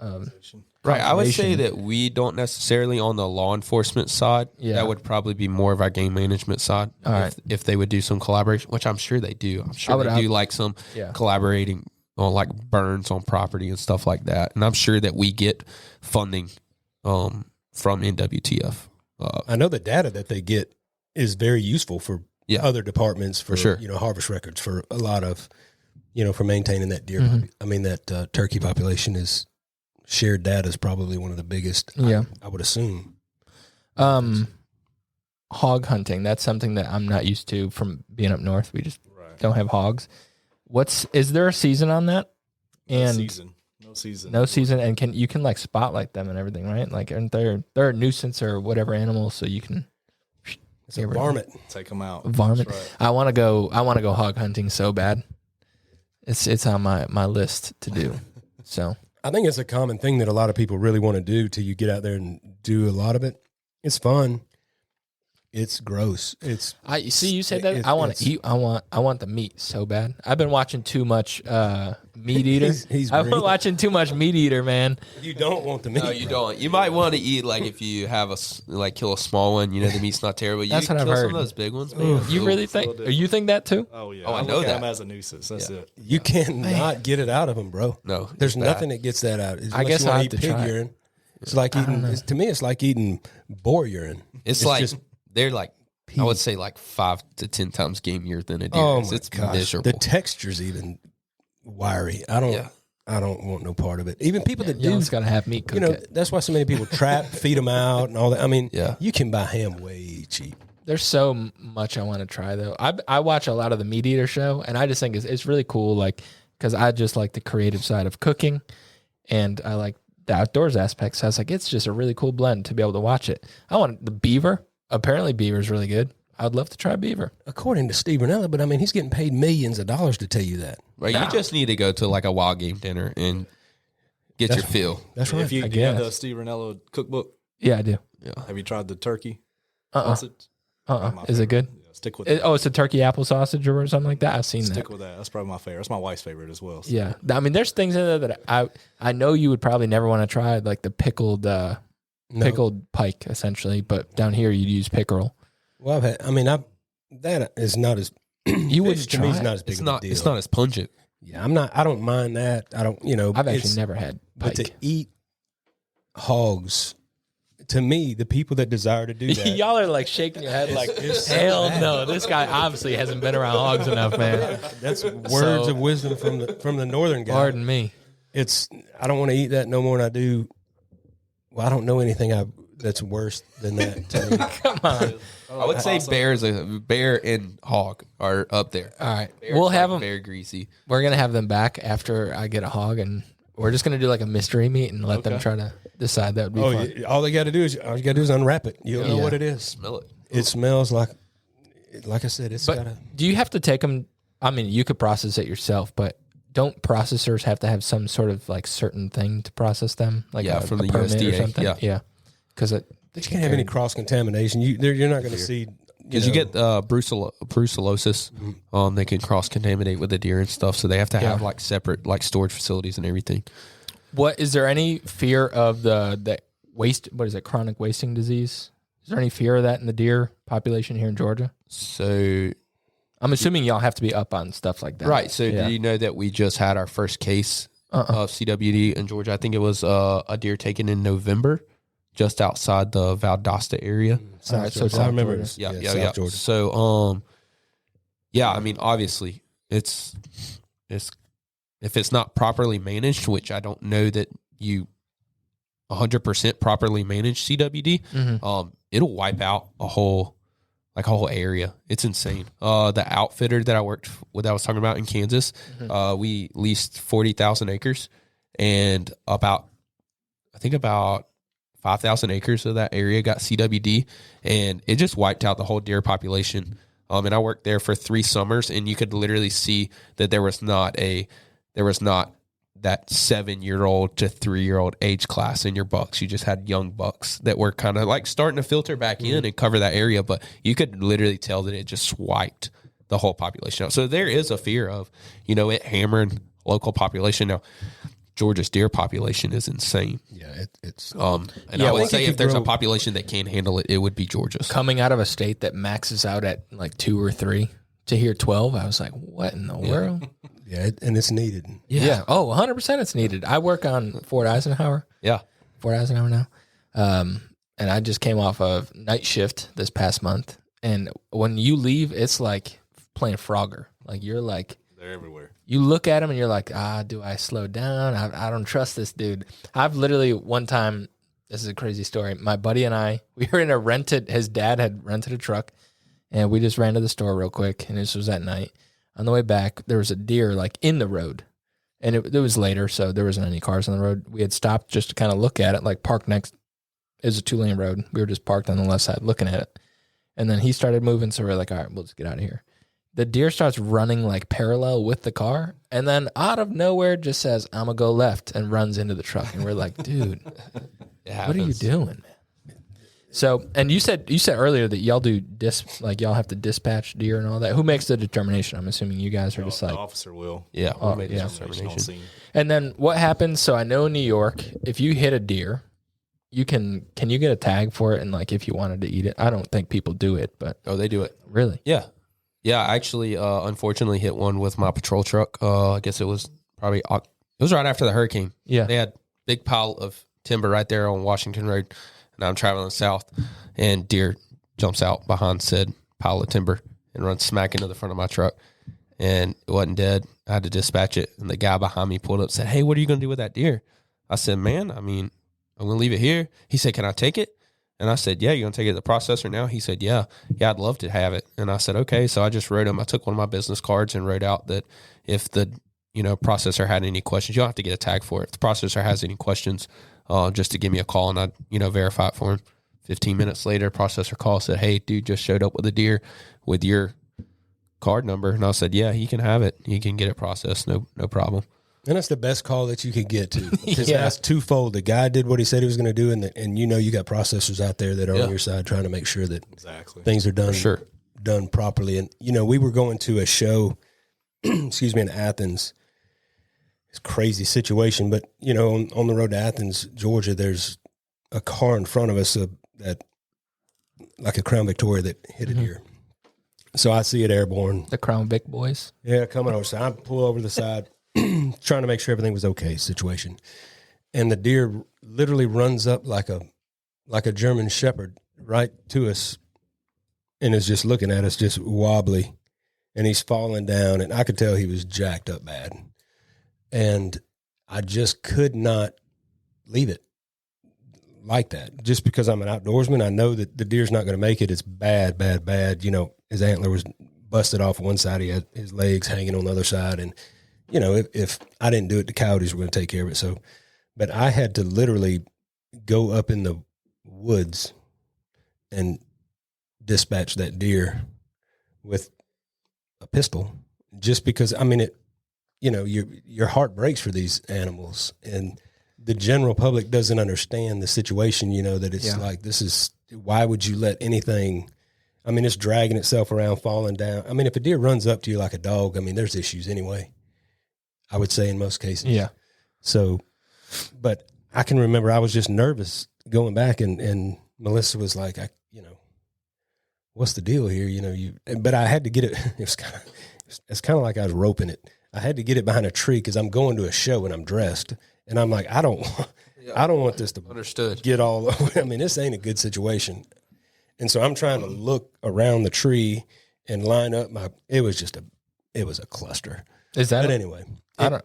right. I would say that we don't necessarily on the law enforcement side. Yeah. That would probably be more of our game management side. All right. If they would do some collaboration, which I'm sure they do. I'm sure they do like some collaborating on like burns on property and stuff like that. And I'm sure that we get funding from NWTF. I know the data that they get is very useful for other departments for sure. Harvest records, for a lot of, for maintaining that deer. That turkey population is shared data is probably one of the biggest. I would assume. Hog hunting. That's something that I'm not used to from being up north. We just don't have hogs. Is there a season on that? And no season. And you can like spotlight them and everything, right? Like, aren't they're a nuisance or whatever animal, so you can. It's a varmint. Take them out. Varmint. Right. I want to go hog hunting so bad. It's on my list to do. So I think it's a common thing that a lot of people really want to do till you get out there and do a lot of it. It's fun. It's gross. You say that I want to eat. I want the meat so bad. I've been watching too much Meat Eater. I've been watching too much Meat Eater, man. You don't want the meat. No, you don't. You might want to eat like if you have kill a small one. The meat's not terrible. That's what I've heard. Some of those big ones, man. You really think? You think that too? Oh yeah. Oh, I know that. Them as a nuisance. That's it. You cannot get it out of them, bro. No, there's nothing that gets that out. I guess I have to pig try. urine. It's like eating. To me, it's like eating boar urine. It's like they're like. I would say like 5 to 10 times gamier than a deer. Oh my it's gosh. Miserable. The texture's even wiry. I don't want no part of it. Even people that do, got to have meat cooked. that's why so many people trap, feed them out, and all that. I mean, Yeah. you can buy ham way cheap. There's so much I want to try though. I watch a lot of the Meat Eater show, and I just think it's really cool. Like, because I just like the creative side of cooking, and I like the outdoors aspect. So I was like, it's just a really cool blend to be able to watch it. I want the beaver. Apparently, beaver's really good. I'd love to try beaver. According to Steve Ranella, but I mean, he's getting paid millions of dollars to tell you that. Right, you just need to go to like a wild game dinner and get your fill. That's right. If you have the Steve Ranella cookbook, Yeah, I do. have you tried the turkey Uh-uh. sausage? Is it good? Yeah, stick with it. It's a turkey apple sausage or something like that. I've seen Stick that. with that. That's probably my favorite. That's my wife's favorite as well. So. Yeah, I mean, there's things in there that I know you would probably never want to try, like the pickled pike, essentially. But down here, you'd use pickerel. Well, that is not as You wouldn't to me. It's try not it? as big It's of not. a deal. It's not as pungent. Yeah, I don't mind that. I don't. I've actually never had But to pike. eat hogs, to me, the people that desire to do that, Y'all are like shaking your head like, it's so hell bad. no. This guy obviously hasn't been around hogs enough, man. that's words of wisdom from the northern guy. Pardon me. I don't want to eat that no more than I do. Well, I don't know anything that's worse than that. To me. Come on. I would say bear and hog are up there. All right. Bear's We'll have like them. very greasy. We're going to have them back after I get a hog, and we're just going to do like a mystery meat and let them try to decide. That would be fun. Yeah, all you got to do is unwrap it. You'll know what it is. Smell it. It smells like I said. It's got a. Do you have to take them? I mean, you could process it yourself, but don't processors have to have some sort of like certain thing to process them? Like from the permit USDA, or something? yeah. Because You can't have any cross contamination. You're not going to see. Because you get brucellosis, they can cross contaminate with the deer and stuff. So they have to have like separate like storage facilities and everything. What is there any fear of the waste? What is it? Chronic wasting disease? Is there any fear of that in the deer population here in Georgia? So I'm assuming y'all have to be up on stuff like that, right. So do you know that we just had our first case of CWD in Georgia? I think it was a deer taken in November, just outside the Valdosta area. All right, so I South remember. Georgia. South Georgia. So, I mean, obviously, it's if it's not properly managed, which I don't know that you 100% properly managed CWD, it'll wipe out a whole area. It's insane. The outfitter that I worked with, I was talking about in Kansas, we leased 40,000 acres, and about 5,000 acres of that area got CWD, and it just wiped out the whole deer population. And I worked there for 3 summers, and you could literally see that there was not that 7-year-old to 3-year-old age class in your bucks. You just had young bucks that were kind of like starting to filter back in and cover that area, but you could literally tell that it just wiped the whole population out. So there is a fear of, it hammering local population. Now, Georgia's deer population is insane. Yeah, it's. And I would say if there's a population that can handle it, it would be Georgia's. Coming out of a state that maxes out at like 2 or 3 to hear 12, I was like, what in the world? Yeah, and it's needed. Yeah. Oh, 100% it's needed. I work on Fort Eisenhower. Yeah. Fort Eisenhower now. And I just came off of night shift this past month. And when you leave, it's like playing Frogger. Like you're like, they're everywhere. You look at him and you're like, do I slow down? I don't trust this dude. I've literally one time, this is a crazy story. My buddy and I, we were in his dad had rented a truck, and we just ran to the store real quick, and this was at night. On the way back, there was a deer like in the road, and it was later, so there wasn't any cars on the road. We had stopped just to kind of look at it, like parked next. It was a 2-lane road. We were just parked on the left side looking at it. And then he started moving, so we're like, all right, we'll just get out of here. The deer starts running like parallel with the car, and then out of nowhere just says, I'm going to go left, and runs into the truck. And we're like, dude, what are you doing, man? So, and you said earlier that y'all do y'all have to dispatch deer and all that. Who makes the determination? I'm assuming you guys are just like. The officer will. Yeah. Oh, made yeah. the determination. And then what happens? So I know in New York, if you hit a deer, can you get a tag for it? And like, if you wanted to eat it, I don't think people do it, but. Oh, they do it. Really? Yeah. Yeah, I actually, unfortunately hit one with my patrol truck. I guess it was right after the hurricane. Yeah. They had a big pile of timber right there on Washington Road, and I'm traveling south, and deer jumps out behind said pile of timber and runs smack into the front of my truck, and it wasn't dead. I had to dispatch it, and the guy behind me pulled up and said, hey, what are you going to do with that deer? I said, man, I'm going to leave it here. He said, can I take it? And I said, yeah, you going to take it to the processor now? He said, yeah, I'd love to have it. And I said, okay. So I just wrote him. I took one of my business cards and wrote out that if the, processor had any questions, you don't have to get a tag for it. If the processor has any questions, just to give me a call, and I'd, verify it for him. 15 minutes later, processor call, said, hey, dude just showed up with a deer with your card number. And I said, yeah, he can have it. He can get it processed. No problem. And that's the best call that you can get to. Because that's twofold. The guy did what he said he was going to do, and you got processors out there that are on your side trying to make sure that things are done properly. And, we were going to a show, in Athens. It's a crazy situation, but, on the road to Athens, Georgia, there's a car in front of us that, like a Crown Victoria that hit a deer. So I see it airborne. The Crown Vic boys? Yeah, coming over. So I pull over the side. Trying to make sure everything was okay situation. And the deer literally runs up like a German shepherd right to us and is just looking at us, just wobbly. And he's falling down, and I could tell he was jacked up bad. And I just could not leave it like that. Just because I'm an outdoorsman, I know that the deer's not going to make it. It's bad, bad, bad. His antler was busted off one side. He had his legs hanging on the other side. And if I didn't do it, the coyotes were going to take care of it. So, but I had to literally go up in the woods and dispatch that deer with a pistol, just because, your heart breaks for these animals, and the general public doesn't understand the situation, that it's like, why would you let anything, it's dragging itself around, falling down. If a deer runs up to you like a dog, there's issues anyway. I would say in most cases. Yeah. So, but I can remember I was just nervous going back, and Melissa was like, what's the deal here? But I had to get it. It's kind of like I was roping it. I had to get it behind a tree because I'm going to a show and I'm dressed, and I'm like, I don't want this to get all, this ain't a good situation. And so I'm trying to look around the tree and line up it was a cluster. Is that But anyway,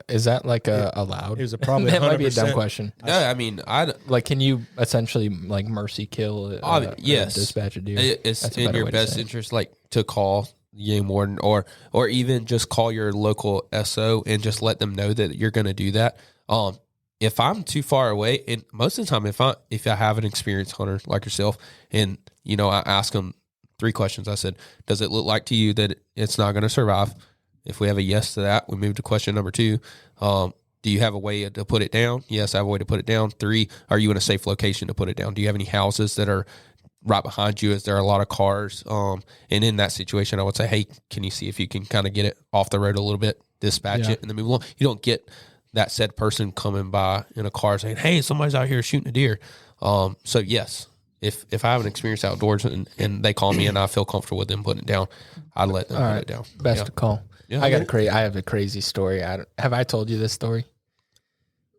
is that like allowed? it was probably that might be a 100%. dumb question. No, I mean, Like, can you essentially like mercy kill? Yes, dispatch a deer. it's That's a in better your way to best say it. interest, like to call the game warden or even just call your local SO and just let them know that you're going to do that. If I'm too far away, and most of the time, if I have an experienced hunter like yourself, and I ask them 3 questions. I said, "Does it look like to you that it's not going to survive?" If we have a yes to that, we move to question number 2. Do you have a way to put it down? Yes, I have a way to put it down. 3, are you in a safe location to put it down? Do you have any houses that are right behind you? Is there a lot of cars? And in that situation, I would say, hey, can you see if you can kind of get it off the road a little bit, dispatch it, and then move along? You don't get that said person coming by in a car saying, hey, somebody's out here shooting a deer. So yes, if I have an experience outdoors and they call me and I feel comfortable with them putting it down, I'd let them put it down. Best call. Yeah. I have a crazy story. Have I told you this story?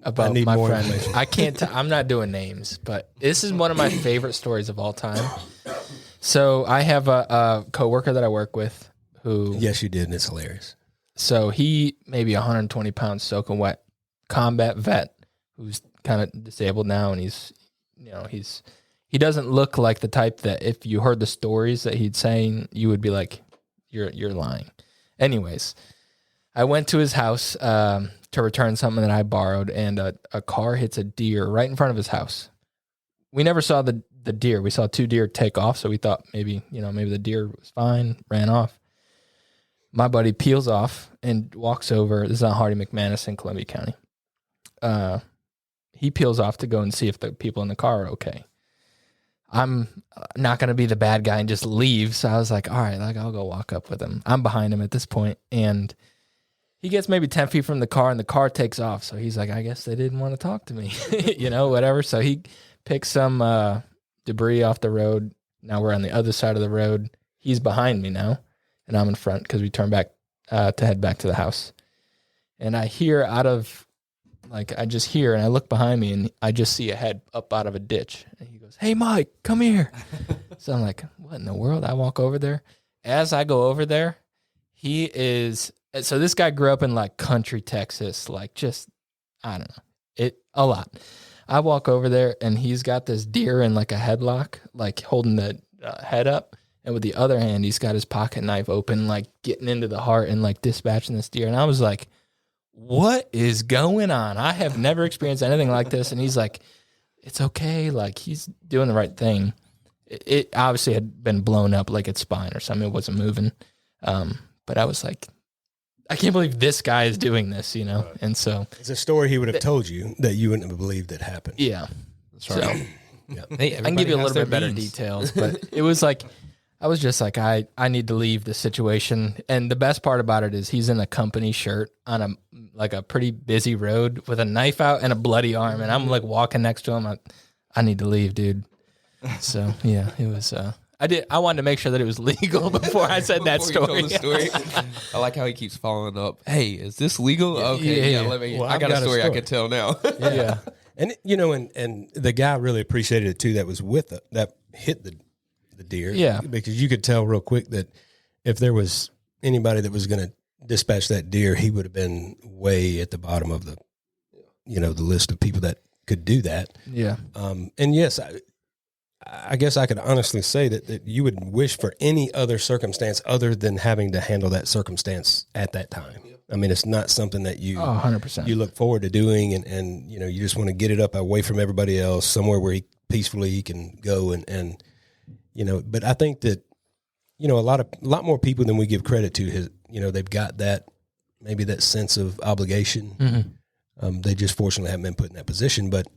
About I need my more friend. information. I can't. I'm not doing names, but this is one of my favorite stories of all time. So I have a coworker that I work with who. Yes, you did, and it's hilarious. So he maybe 120 pounds soaking wet, combat vet who's kind of disabled now, and he doesn't look like the type that if you heard the stories that he'd saying, you would be like, you're lying. Anyways, I went to his house to return something that I borrowed, and a car hits a deer right in front of his house. We never saw the deer. We saw 2 deer take off, so we thought maybe the deer was fine, ran off. My buddy peels off and walks over. This is on Hardy McManus in Columbia County. He peels off to go and see if the people in the car are okay. I'm not going to be the bad guy and just leave. So I was like, all right, I'll go walk up with him. I'm behind him at this point, and he gets maybe 10 feet from the car, and the car takes off. So he's like, I guess they didn't want to talk to me, whatever. So he picks some debris off the road. Now we're on the other side of the road. He's behind me now, and I'm in front because we turn back to head back to the house. And I hear I just hear, and I look behind me, and I just see a head up out of a ditch. And he goes, hey, Mike, come here. So I'm like, what in the world? I walk over there. As I go over there, so this guy grew up in like country Texas, like just, I don't know, a lot. I walk over there, and he's got this deer in like a headlock, like holding the head up. And with the other hand, he's got his pocket knife open, like getting into the heart and like dispatching this deer. And I was like, what is going on? I have never experienced anything like this. And he's like, it's okay. Like, he's doing the right thing. It obviously had been blown up like its spine or something. It wasn't moving. But I was like, I can't believe this guy is doing this, And so It's a story he would have told you that you wouldn't have believed that happened. yeah. That's right. So Yeah. Hey, I can give you a everybody has little their bit better means. details, but it was like, I was just like, I need to leave the situation. And the best part about it is he's in a company shirt on a pretty busy road with a knife out and a bloody arm. And I'm like walking next to him. I need to leave, dude. So yeah, it was, I wanted to make sure that it was legal before I said that Before you story. told the story. I like how he keeps following up. Hey, is this legal? Okay, Yeah. let me. Well, I I've got a got a story I story. can tell now. Yeah. And and the guy really appreciated it too. That was that hit the deer. Yeah. Because you could tell real quick that if there was anybody that was going to dispatch that deer, he would have been way at the bottom of the list of people that could do that. Yeah. And yes, I guess I could honestly say that you would wish for any other circumstance other than having to handle that circumstance at that time. I mean, it's not something that you 100%. you look forward to doing, and you just want to get it up away from everybody else, somewhere where he peacefully can go and But I think that a lot more people than we give credit to they've got that maybe that sense of obligation. Mm-hmm. They just fortunately haven't been put in that position, but.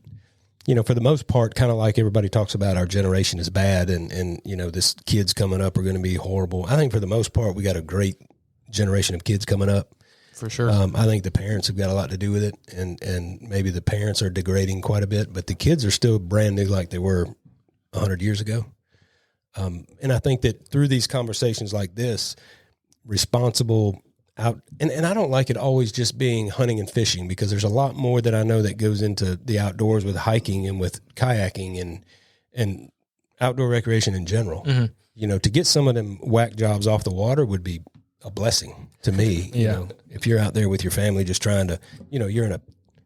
For the most part, kind of like everybody talks about, our generation is bad, and this kids coming up are going to be horrible. I think for the most part, we got a great generation of kids coming up. For sure. I think the parents have got a lot to do with it, and maybe the parents are degrading quite a bit, but the kids are still brand new like they were 100 years ago. And I think that through these conversations like this, responsible out, and I don't like it always just being hunting and fishing, because there's a lot more that I know that goes into the outdoors with hiking and with kayaking and outdoor recreation in general. Mm-hmm. To get some of them whack jobs off the water would be a blessing to me. You know, if you're out there with your family just trying to, you're in a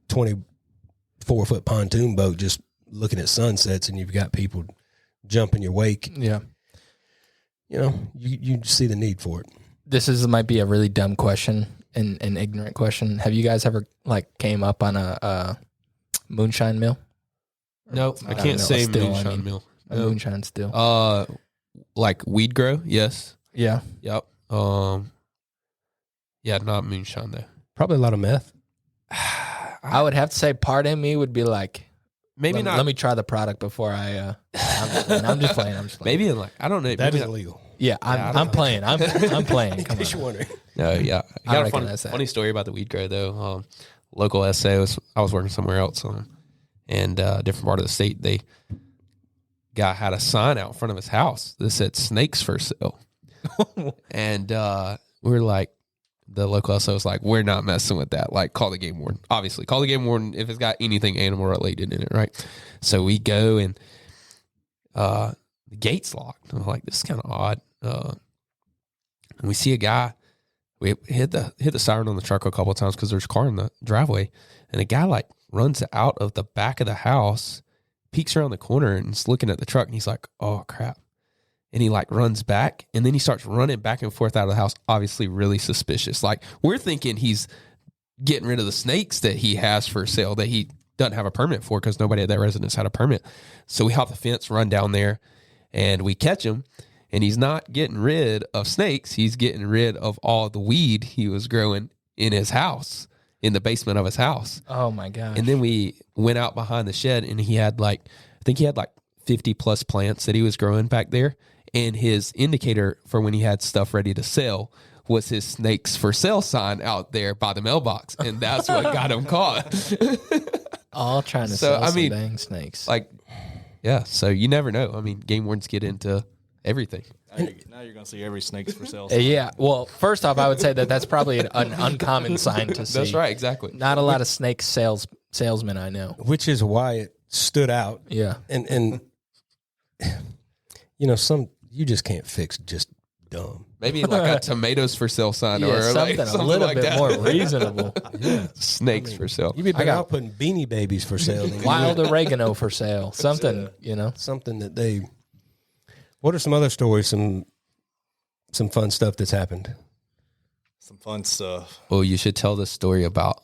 24-foot pontoon boat just looking at sunsets and you've got people jumping your wake. Yeah. You see the need for it. Might be a really dumb question and an ignorant question. Have you guys ever came up on a moonshine mill? No, I can't say moonshine mill. A moonshine still. Like weed grow, yes. Yeah. Yep. Yeah, not moonshine though. Probably a lot of meth. I would have to say part of me would be like, maybe not. Let me try the product before I. I'm just playing. Maybe I don't know. That is illegal. Yeah, I'm playing. I'm playing. Come In case you're wondering. No, yeah. I got a that. funny story about the weed grow though. Local SA I was working somewhere else, and a different part of the state. Guy had a sign out in front of his house that said snakes for sale, and we were like, the local SO was like, we're not messing with that. Like, call the game warden. Obviously, call the game warden if it's got anything animal related in it, right? So we go and the gate's locked. I'm like, this is kind of odd. And we see a guy. We hit the siren on the truck a couple of times because there's a car in the driveway, and a guy runs out of the back of the house, peeks around the corner, and is looking at the truck, and he's like, oh crap. And he runs back, and then he starts running back and forth out of the house, obviously really suspicious. We're thinking he's getting rid of the snakes that he has for sale that he doesn't have a permit for because nobody at that residence had a permit. So we hop the fence, run down there, and we catch him. And he's not getting rid of snakes. He's getting rid of all the weed he was growing in his house, in the basement of his house. Oh, my gosh. And then we went out behind the shed, and he had 50 plus plants that he was growing back there. And his indicator for when he had stuff ready to sell was his snakes for sale sign out there by the mailbox. And that's what got him caught. All trying to sell some dang snakes. Yeah, so you never know. I mean, game wardens get into everything. Now you're going to see every snake's for sale. Yeah. Well, first off, I would say that's probably an uncommon sign to see. That's right, exactly. Not a lot of snake salesmen I know. Which is why it stood out. Yeah. And you just can't fix just dumb. Maybe a tomatoes for sale sign or something a little bit that. more reasonable. Yeah. Snakes for sale. You'd be better out putting Beanie Babies for sale. Wild oregano for sale. Something, Something that they... What are some other stories, some fun stuff that's happened? Some fun stuff. Well, you should tell the story about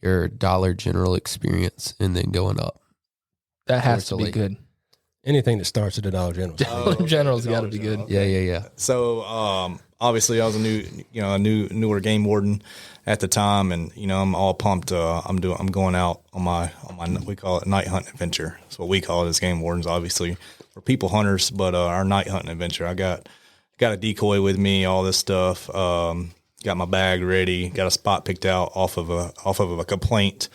your Dollar General experience and then going up. That has to be good. Anything that starts at a Dollar General. Dollar General's got to be good. Yeah. So obviously, I was a newer game warden at the time, and I'm all pumped. I'm going out on my we call it night hunting adventure. That's what we call it as game wardens. Obviously, we're people hunters, but our night hunting adventure. I got a decoy with me, all this stuff. Got my bag ready. Got a spot picked out off of a complaint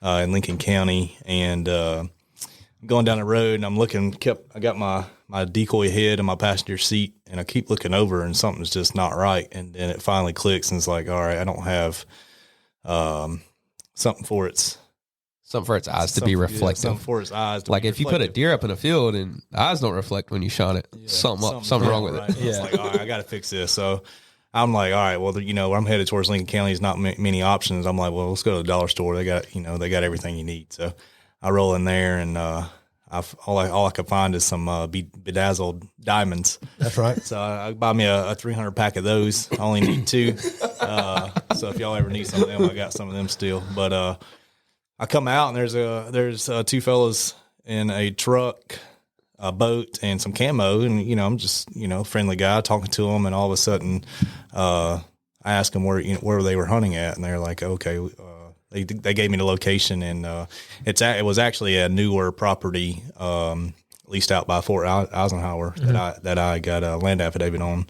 in Lincoln County, and going down the road, and I'm looking. I got my decoy head in my passenger seat, and I keep looking over, and something's just not right. And then it finally clicks, and it's like, all right, I don't have something for its eyes to be reflective. Yeah, something for its eyes. If you put a deer up in a field and eyes don't reflect when you shot it, something wrong with it. Yeah. It's like, all right, I got to fix this. So I'm like, all right, well, I'm headed towards Lincoln County. There's not many options. I'm like, well, let's go to the dollar store. They got everything you need. So I roll in there, and all I could find is some bedazzled diamonds. That's right. So I buy me a 300 pack of those. I only need 2. So if y'all ever need some of them, I got some of them still. But I come out, and there's 2 fellas in a truck, a boat, and some camo, and I'm just friendly guy talking to them, and all of a sudden I asked them where they were hunting at, and they're like, okay. They gave me the location, and it was actually a newer property leased out by Fort Eisenhower that I got a land affidavit on,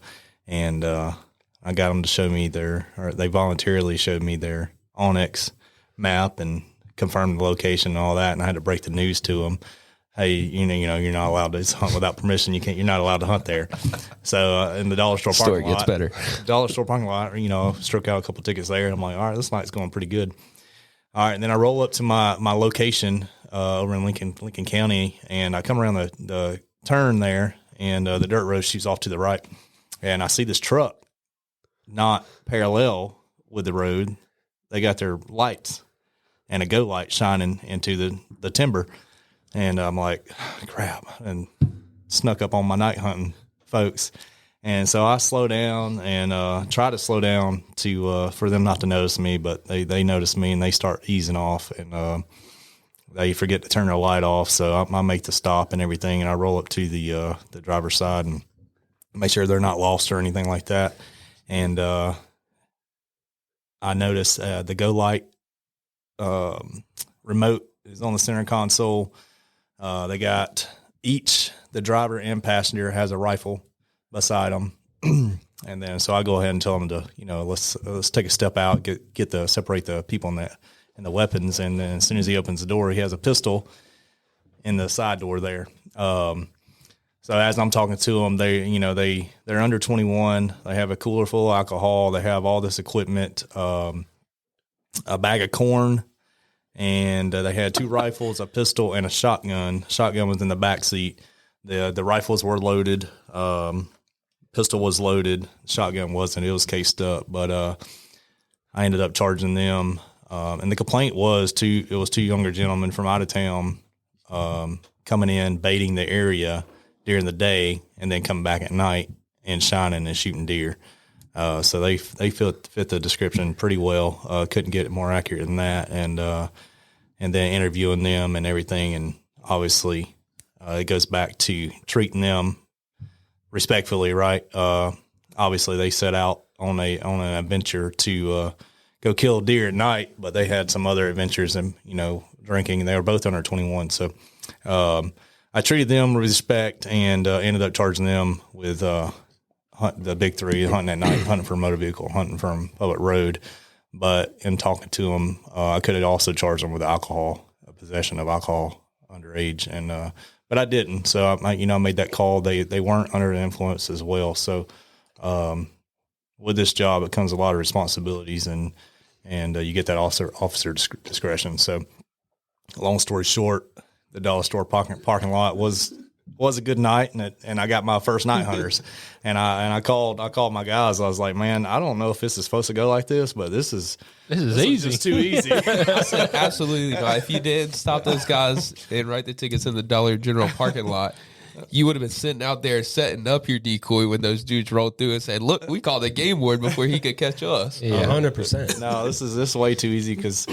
and I got them to show me they voluntarily showed me their Onyx map and confirmed the location and all that, and I had to break the news to them. Hey, you're not allowed to hunt without permission. You're not allowed to hunt there. So in the dollar store parking lot, story gets better. Dollar store parking lot, struck out a couple tickets there. I'm like, all right, this night's going pretty good. All right, and then I roll up to my location over in Lincoln County, and I come around the turn there, and the dirt road shoots off to the right, and I see this truck not parallel with the road. They got their lights and a go light shining into the timber. And I'm like, crap, and snuck up on my night hunting folks. And so I slow down and try to slow down to for them not to notice me, but they notice me and they start easing off, and they forget to turn their light off. So I make the stop and everything, and I roll up to the driver's side and make sure they're not lost or anything like that. And I notice the go light remote is on the center console. They got the driver and passenger has a rifle beside them. And then, so I go ahead and tell them to, let's take a step out, separate the people and the weapons. And then as soon as he opens the door, he has a pistol in the side door there. So as I'm talking to them, they're under 21. They have a cooler full of alcohol. They have all this equipment, a bag of corn, and they had 2 rifles, a pistol, and a shotgun. Shotgun was in the back seat. The rifles were loaded. Pistol was loaded. Shotgun wasn't. It was cased up. But I ended up charging them. And the complaint was two younger gentlemen from out of town coming in, baiting the area during the day, and then coming back at night and shining and shooting deer. So they fit the description pretty well. Couldn't get it more accurate than that. And then interviewing them and everything. And obviously it goes back to treating them respectfully, right? Obviously they set out on an adventure to go kill deer at night, but they had some other adventures and, drinking, and they were both under 21. So I treated them with respect and ended up charging them with the big 3, hunting at night, hunting from a motor vehicle, hunting from public road. But in talking to them, I could have also charged them with possession of alcohol underage, and but I didn't. So I made that call. They weren't under the influence as well. So with this job, it comes a lot of responsibilities, and you get that officer discretion. So long story short, the dollar store parking lot was a good night, and I got my first night hunters, and I called my guys. I was like, man, I don't know if this is supposed to go like this, but this is easy. It's too easy. I said, absolutely not. If you did stop those guys and write the tickets in the Dollar General parking lot, you would have been sitting out there setting up your decoy when those dudes rolled through and said, look, we called the game warden before he could catch us. Yeah. 100%. No, this is way too easy, because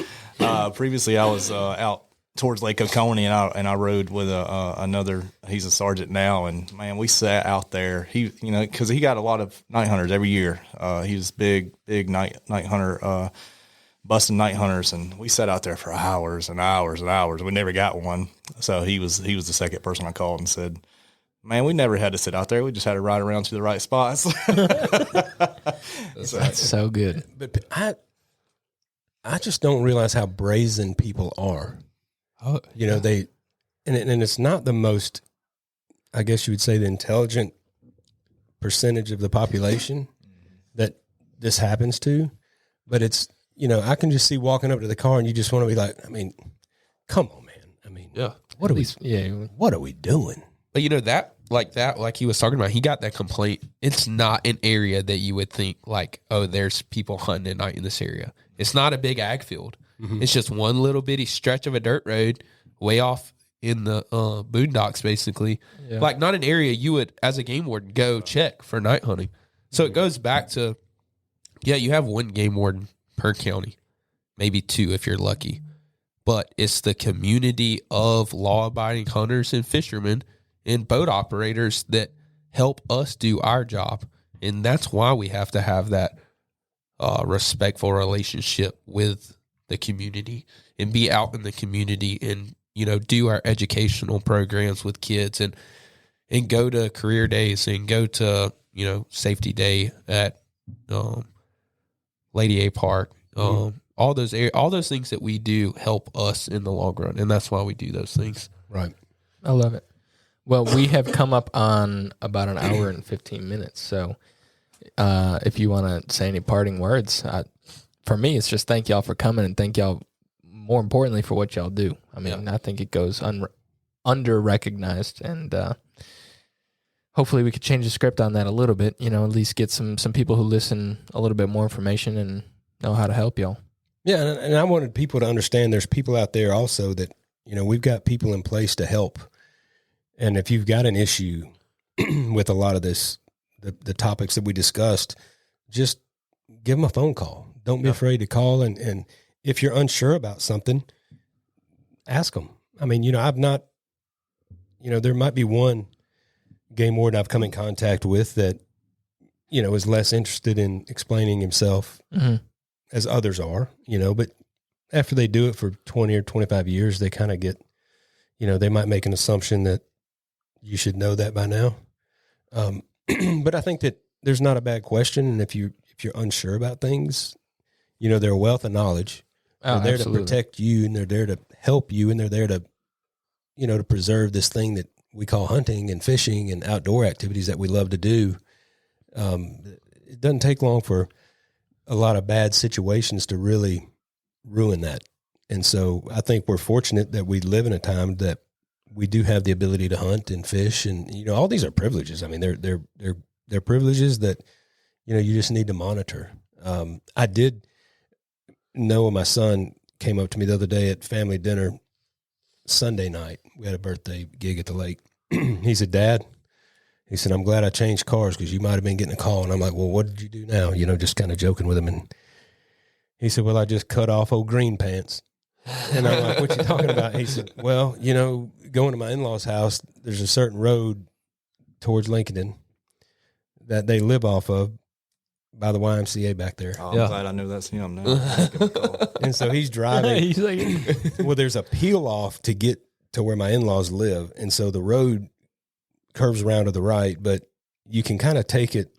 previously I was out towards Lake Oconee, and I rode with another. He's a sergeant now, and man, we sat out there. He, because he got a lot of night hunters every year. He was big night hunter, busting night hunters, and we sat out there for hours and hours and hours. We never got one. So he was the second person I called and said, man, we never had to sit out there. We just had to ride around to the right spots. That's so good. But I just don't realize how brazen people are. Oh, they, and it's not the most, I guess you would say, the intelligent percentage of the population that this happens to, but it's, I can just see walking up to the car and you just want to be like, come on, man. yeah. What are we doing? But like he was talking about, he got that complaint. It's not an area that you would think like, oh, there's people hunting at night in this area. It's not a big ag field. Mm-hmm. It's just one little bitty stretch of a dirt road way off in the boondocks, basically. Yeah. Like not an area you would, as a game warden, go check for night hunting. So it goes back to, you have one game warden per county, maybe 2 if you're lucky. But it's the community of law-abiding hunters and fishermen and boat operators that help us do our job. And that's why we have to have that respectful relationship with the community and be out in the community and, do our educational programs with kids and go to career days and go to, safety day at Lady A Park. All those things that we do help us in the long run. And that's why we do those things. Right. I love it. Well, we have come up on about an hour and 15 minutes. So if you want to say any parting words, for me, it's just thank y'all for coming, and thank y'all, more importantly, for what y'all do. I think it goes under-recognized, and hopefully we could change the script on that a little bit, at least get some people who listen a little bit more information and know how to help y'all. Yeah. And I wanted people to understand there's people out there also that, we've got people in place to help. And if you've got an issue with a lot of this, the topics that we discussed, just give them a phone call. Don't be afraid to call. And if you're unsure about something, ask them. I mean, I've not, there might be one game warden I've come in contact with that, is less interested in explaining himself as others are, but after they do it for 20 or 25 years, they kind of get, they might make an assumption that you should know that by now. But I think that there's not a bad question. And if you're unsure about things, they're a wealth of knowledge. They're there to protect you, and they're there to help you, and they're there to, to preserve this thing that we call hunting and fishing and outdoor activities that we love to do. It doesn't take long for a lot of bad situations to really ruin that. And so I think we're fortunate that we live in a time that we do have the ability to hunt and fish, and all these are privileges. I mean, they're privileges that you just need to monitor. I did know my son came up to me the other day at family dinner Sunday night. We had a birthday gig at the lake. He said, "Dad," he said, "I'm glad I changed cars because you might have been getting a call." And I'm like, "Well, what did you do now?" Just kind of joking with him. And he said, "Well, I just cut off old green pants." And I'm like, "What you talking about?" He said, "Well, going to my in-laws' house, there's a certain road towards Lincoln that they live off of by the YMCA back there." Oh, I'm glad I knew that's him now. And so he's driving. He's like, well, there's a peel off to get to where my in-laws live. And so the road curves around to the right, but you can kind of take it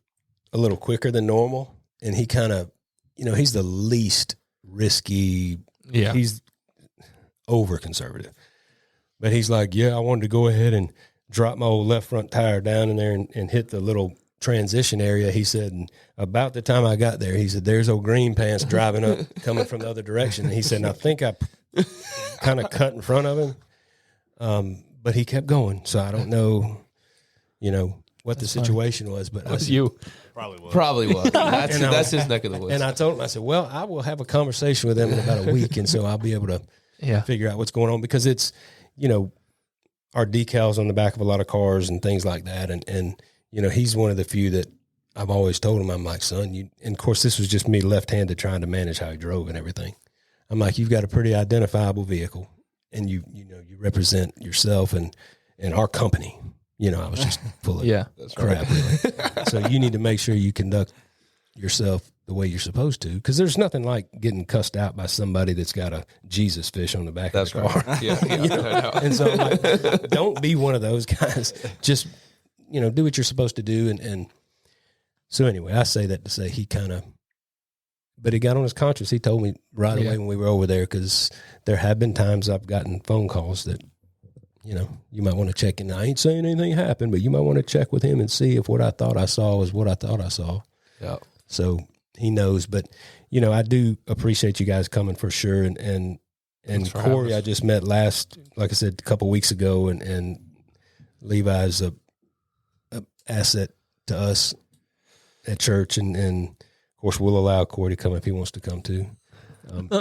a little quicker than normal. And he kind of, he's the least risky. Yeah. He's over conservative. But he's like, "Yeah, I wanted to go ahead and drop my old left front tire down in there and hit the little transition area." He said, and about the time I got there, he said, "There's old green pants driving up, coming from the other direction." And he said, and I think I kind of cut in front of him. But he kept going. So I don't know, what the situation was, but that was you. Probably was. That's his neck of the woods. And I told him, I said, "Well, I will have a conversation with him in about a week. And so I'll be able to figure out what's going on," because it's, our decals on the back of a lot of cars and things like that. And he's one of the few that I've always told him, I'm like, "Son, and of course this was just me left-handed trying to manage how he drove and everything. I'm like, "You've got a pretty identifiable vehicle, and you represent yourself and our company." I was just full of crap, really. So you need to make sure you conduct yourself the way you're supposed to, because there's nothing like getting cussed out by somebody that's got a Jesus fish on the back of the car. Right. Yeah. And so I'm like, don't be one of those guys. Just, do what you're supposed to do. And so anyway, I say that to say but he got on his conscience. He told me right away when we were over there, because there have been times I've gotten phone calls that, you might want to check in. I ain't saying anything happened, but you might want to check with him and see if what I thought I saw was what I thought I saw. Yeah. So he knows, but I do appreciate you guys coming for sure. And Cory, I just met like I said, a couple of weeks ago, and Levi's a asset to us at church. And of course we'll allow Cory to come if he wants to come too.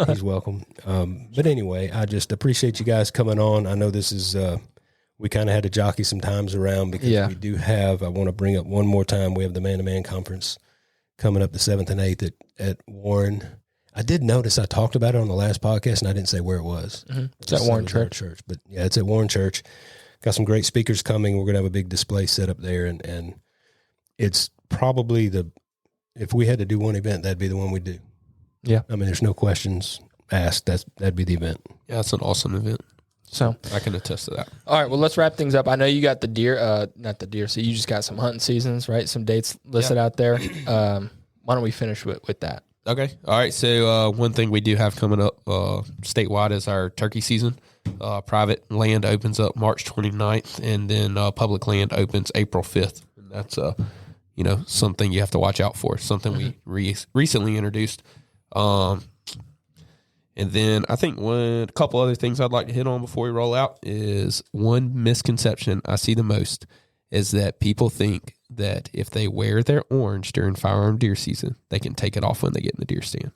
He's welcome. But anyway, I just appreciate you guys coming on. I know this is, we kind of had to jockey some times around because we do have, I want to bring up one more time, we have the man-to-man conference coming up the 7th and 8th at Warren. I did notice I talked about it on the last podcast, and I didn't say where it was. Mm-hmm. It's at Warren Church. But yeah, it's at Warren Church. Got some great speakers coming. We're going to have a big display set up there, and it's probably if we had to do one event, that'd be the one we'd do. Yeah. I mean, there's no questions asked. That'd be the event. Yeah, it's an awesome event. So I can attest to that. All right, well, let's wrap things up. I know you got the deer, not the deer, so you just got some hunting seasons, right? Some dates listed out there. Why don't we finish with that? Okay. All right. So one thing we do have coming up statewide is our turkey season. Private land opens up March 29th, and then public land opens April 5th. And that's something you have to watch out for. Something we recently introduced. And then I think a couple other things I'd like to hit on before we roll out is one misconception I see the most is that people think that if they wear their orange during firearm deer season, they can take it off when they get in the deer stand.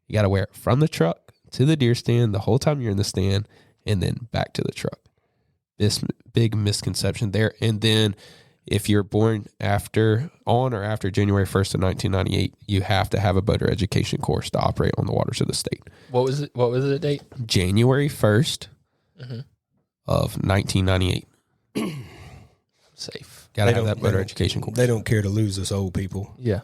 You got to wear it from the truck to the deer stand the whole time you're in the stand, and then back to the truck. This big misconception there. And then if you're born on or after January 1st of 1998, you have to have a boater education course to operate on the waters of the state. What was it? What was the date? January 1st of 1998. Safe. Got to have that boater education course. They don't care to lose us old people. Yeah.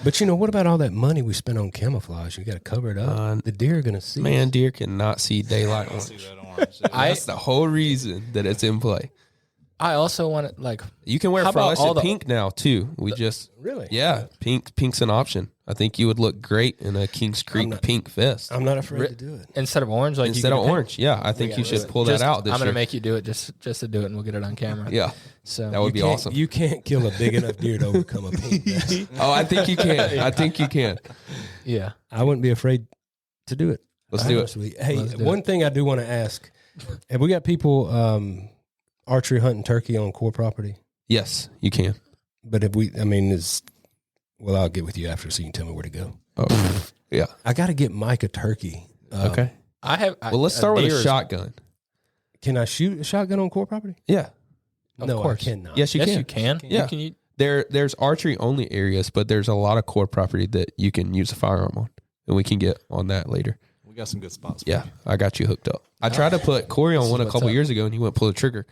But what about all that money we spent on camouflage? You got to cover it up. The deer are going to see. Man, deer cannot see daylight orange. See that orange. That's the whole reason that it's in play. I also want to, like, You can wear How about all fluorescent the- pink now too. Really? Yeah, pink's an option. I think you would look great in a Kings Creek pink vest I'm not afraid to do it. instead of orange, like instead you of can orange. Yeah, I think you should pull Just- that out this I'm year. gonna make you do it just to do it, and we'll get it on camera. Yeah, So that would be awesome. You can't kill a big enough deer to overcome a pink vest. Oh, I think you can. I think you can. yeah. I wouldn't be afraid to do it. Let's do it. Honestly. Hey, Let's do one thing I do want to ask: have we got people archery hunting turkey on core property? Yes, you can. But if we, I'll get with you after so you can tell me where to go. Oh, yeah. I got to get Mike a turkey. Okay. I have. Well, let's start with a deer's- shotgun. Can I shoot a shotgun on core property? Yeah. Of No, course. I cannot. Yes, you Yes, can. you can. Yeah. You can. There's archery only areas, but there's a lot of core property that you can use a firearm on, and we can get on that later. We got some good spots. Yeah, I got you hooked up. I tried to put Cory on one a what's couple up. years ago, and he wouldn't pull the trigger.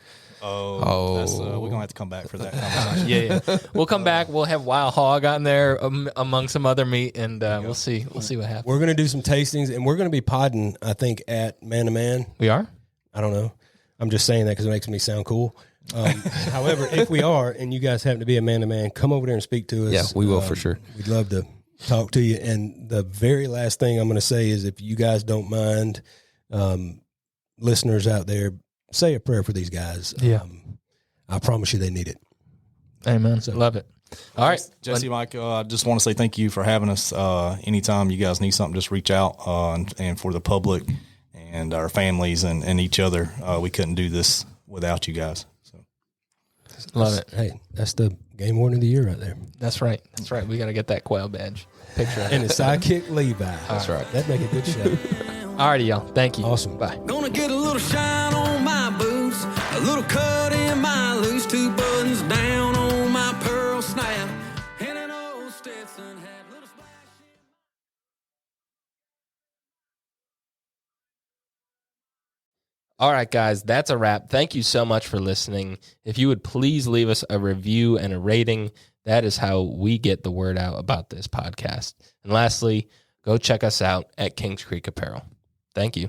Oh, that's, we're going to have to come back for that conversation. Yeah. We'll come back. We'll have wild hog on there among some other meat, and we'll see. We'll see what happens. We're going to do some tastings, and we're going to be podding, I think, at Man to Man. We are. I don't know. I'm just saying that because it makes me sound cool. However, if we are, and you guys happen to be a Man to Man, come over there and speak to us. Yeah, we will for sure. We'd love to talk to you. And the very last thing I'm going to say is if you guys don't mind, listeners out there, say a prayer for these guys. Yeah. I promise you they need it. Amen. Love it. All right. Jesse, Mike, I just want to say thank you for having us. Anytime you guys need something, just reach out. And for the public and our families and each other, we couldn't do this without you guys. So Love it. Hey, that's the game warden of the year right there. That's right. That's right. We got to get that quail badge picture. And his sidekick, Levi. That's right. That'd make a good show. All righty, y'all. Thank you. Awesome. Bye. Gonna get a little shine on my boots, a little cut in my loose, 2 buttons down on my pearl snap, and an old Stetson hat, little splash. All right, guys, that's a wrap. Thank you so much for listening. If you would please leave us a review and a rating, that is how we get the word out about this podcast. And lastly, go check us out at Kings Creek Apparel. Thank you.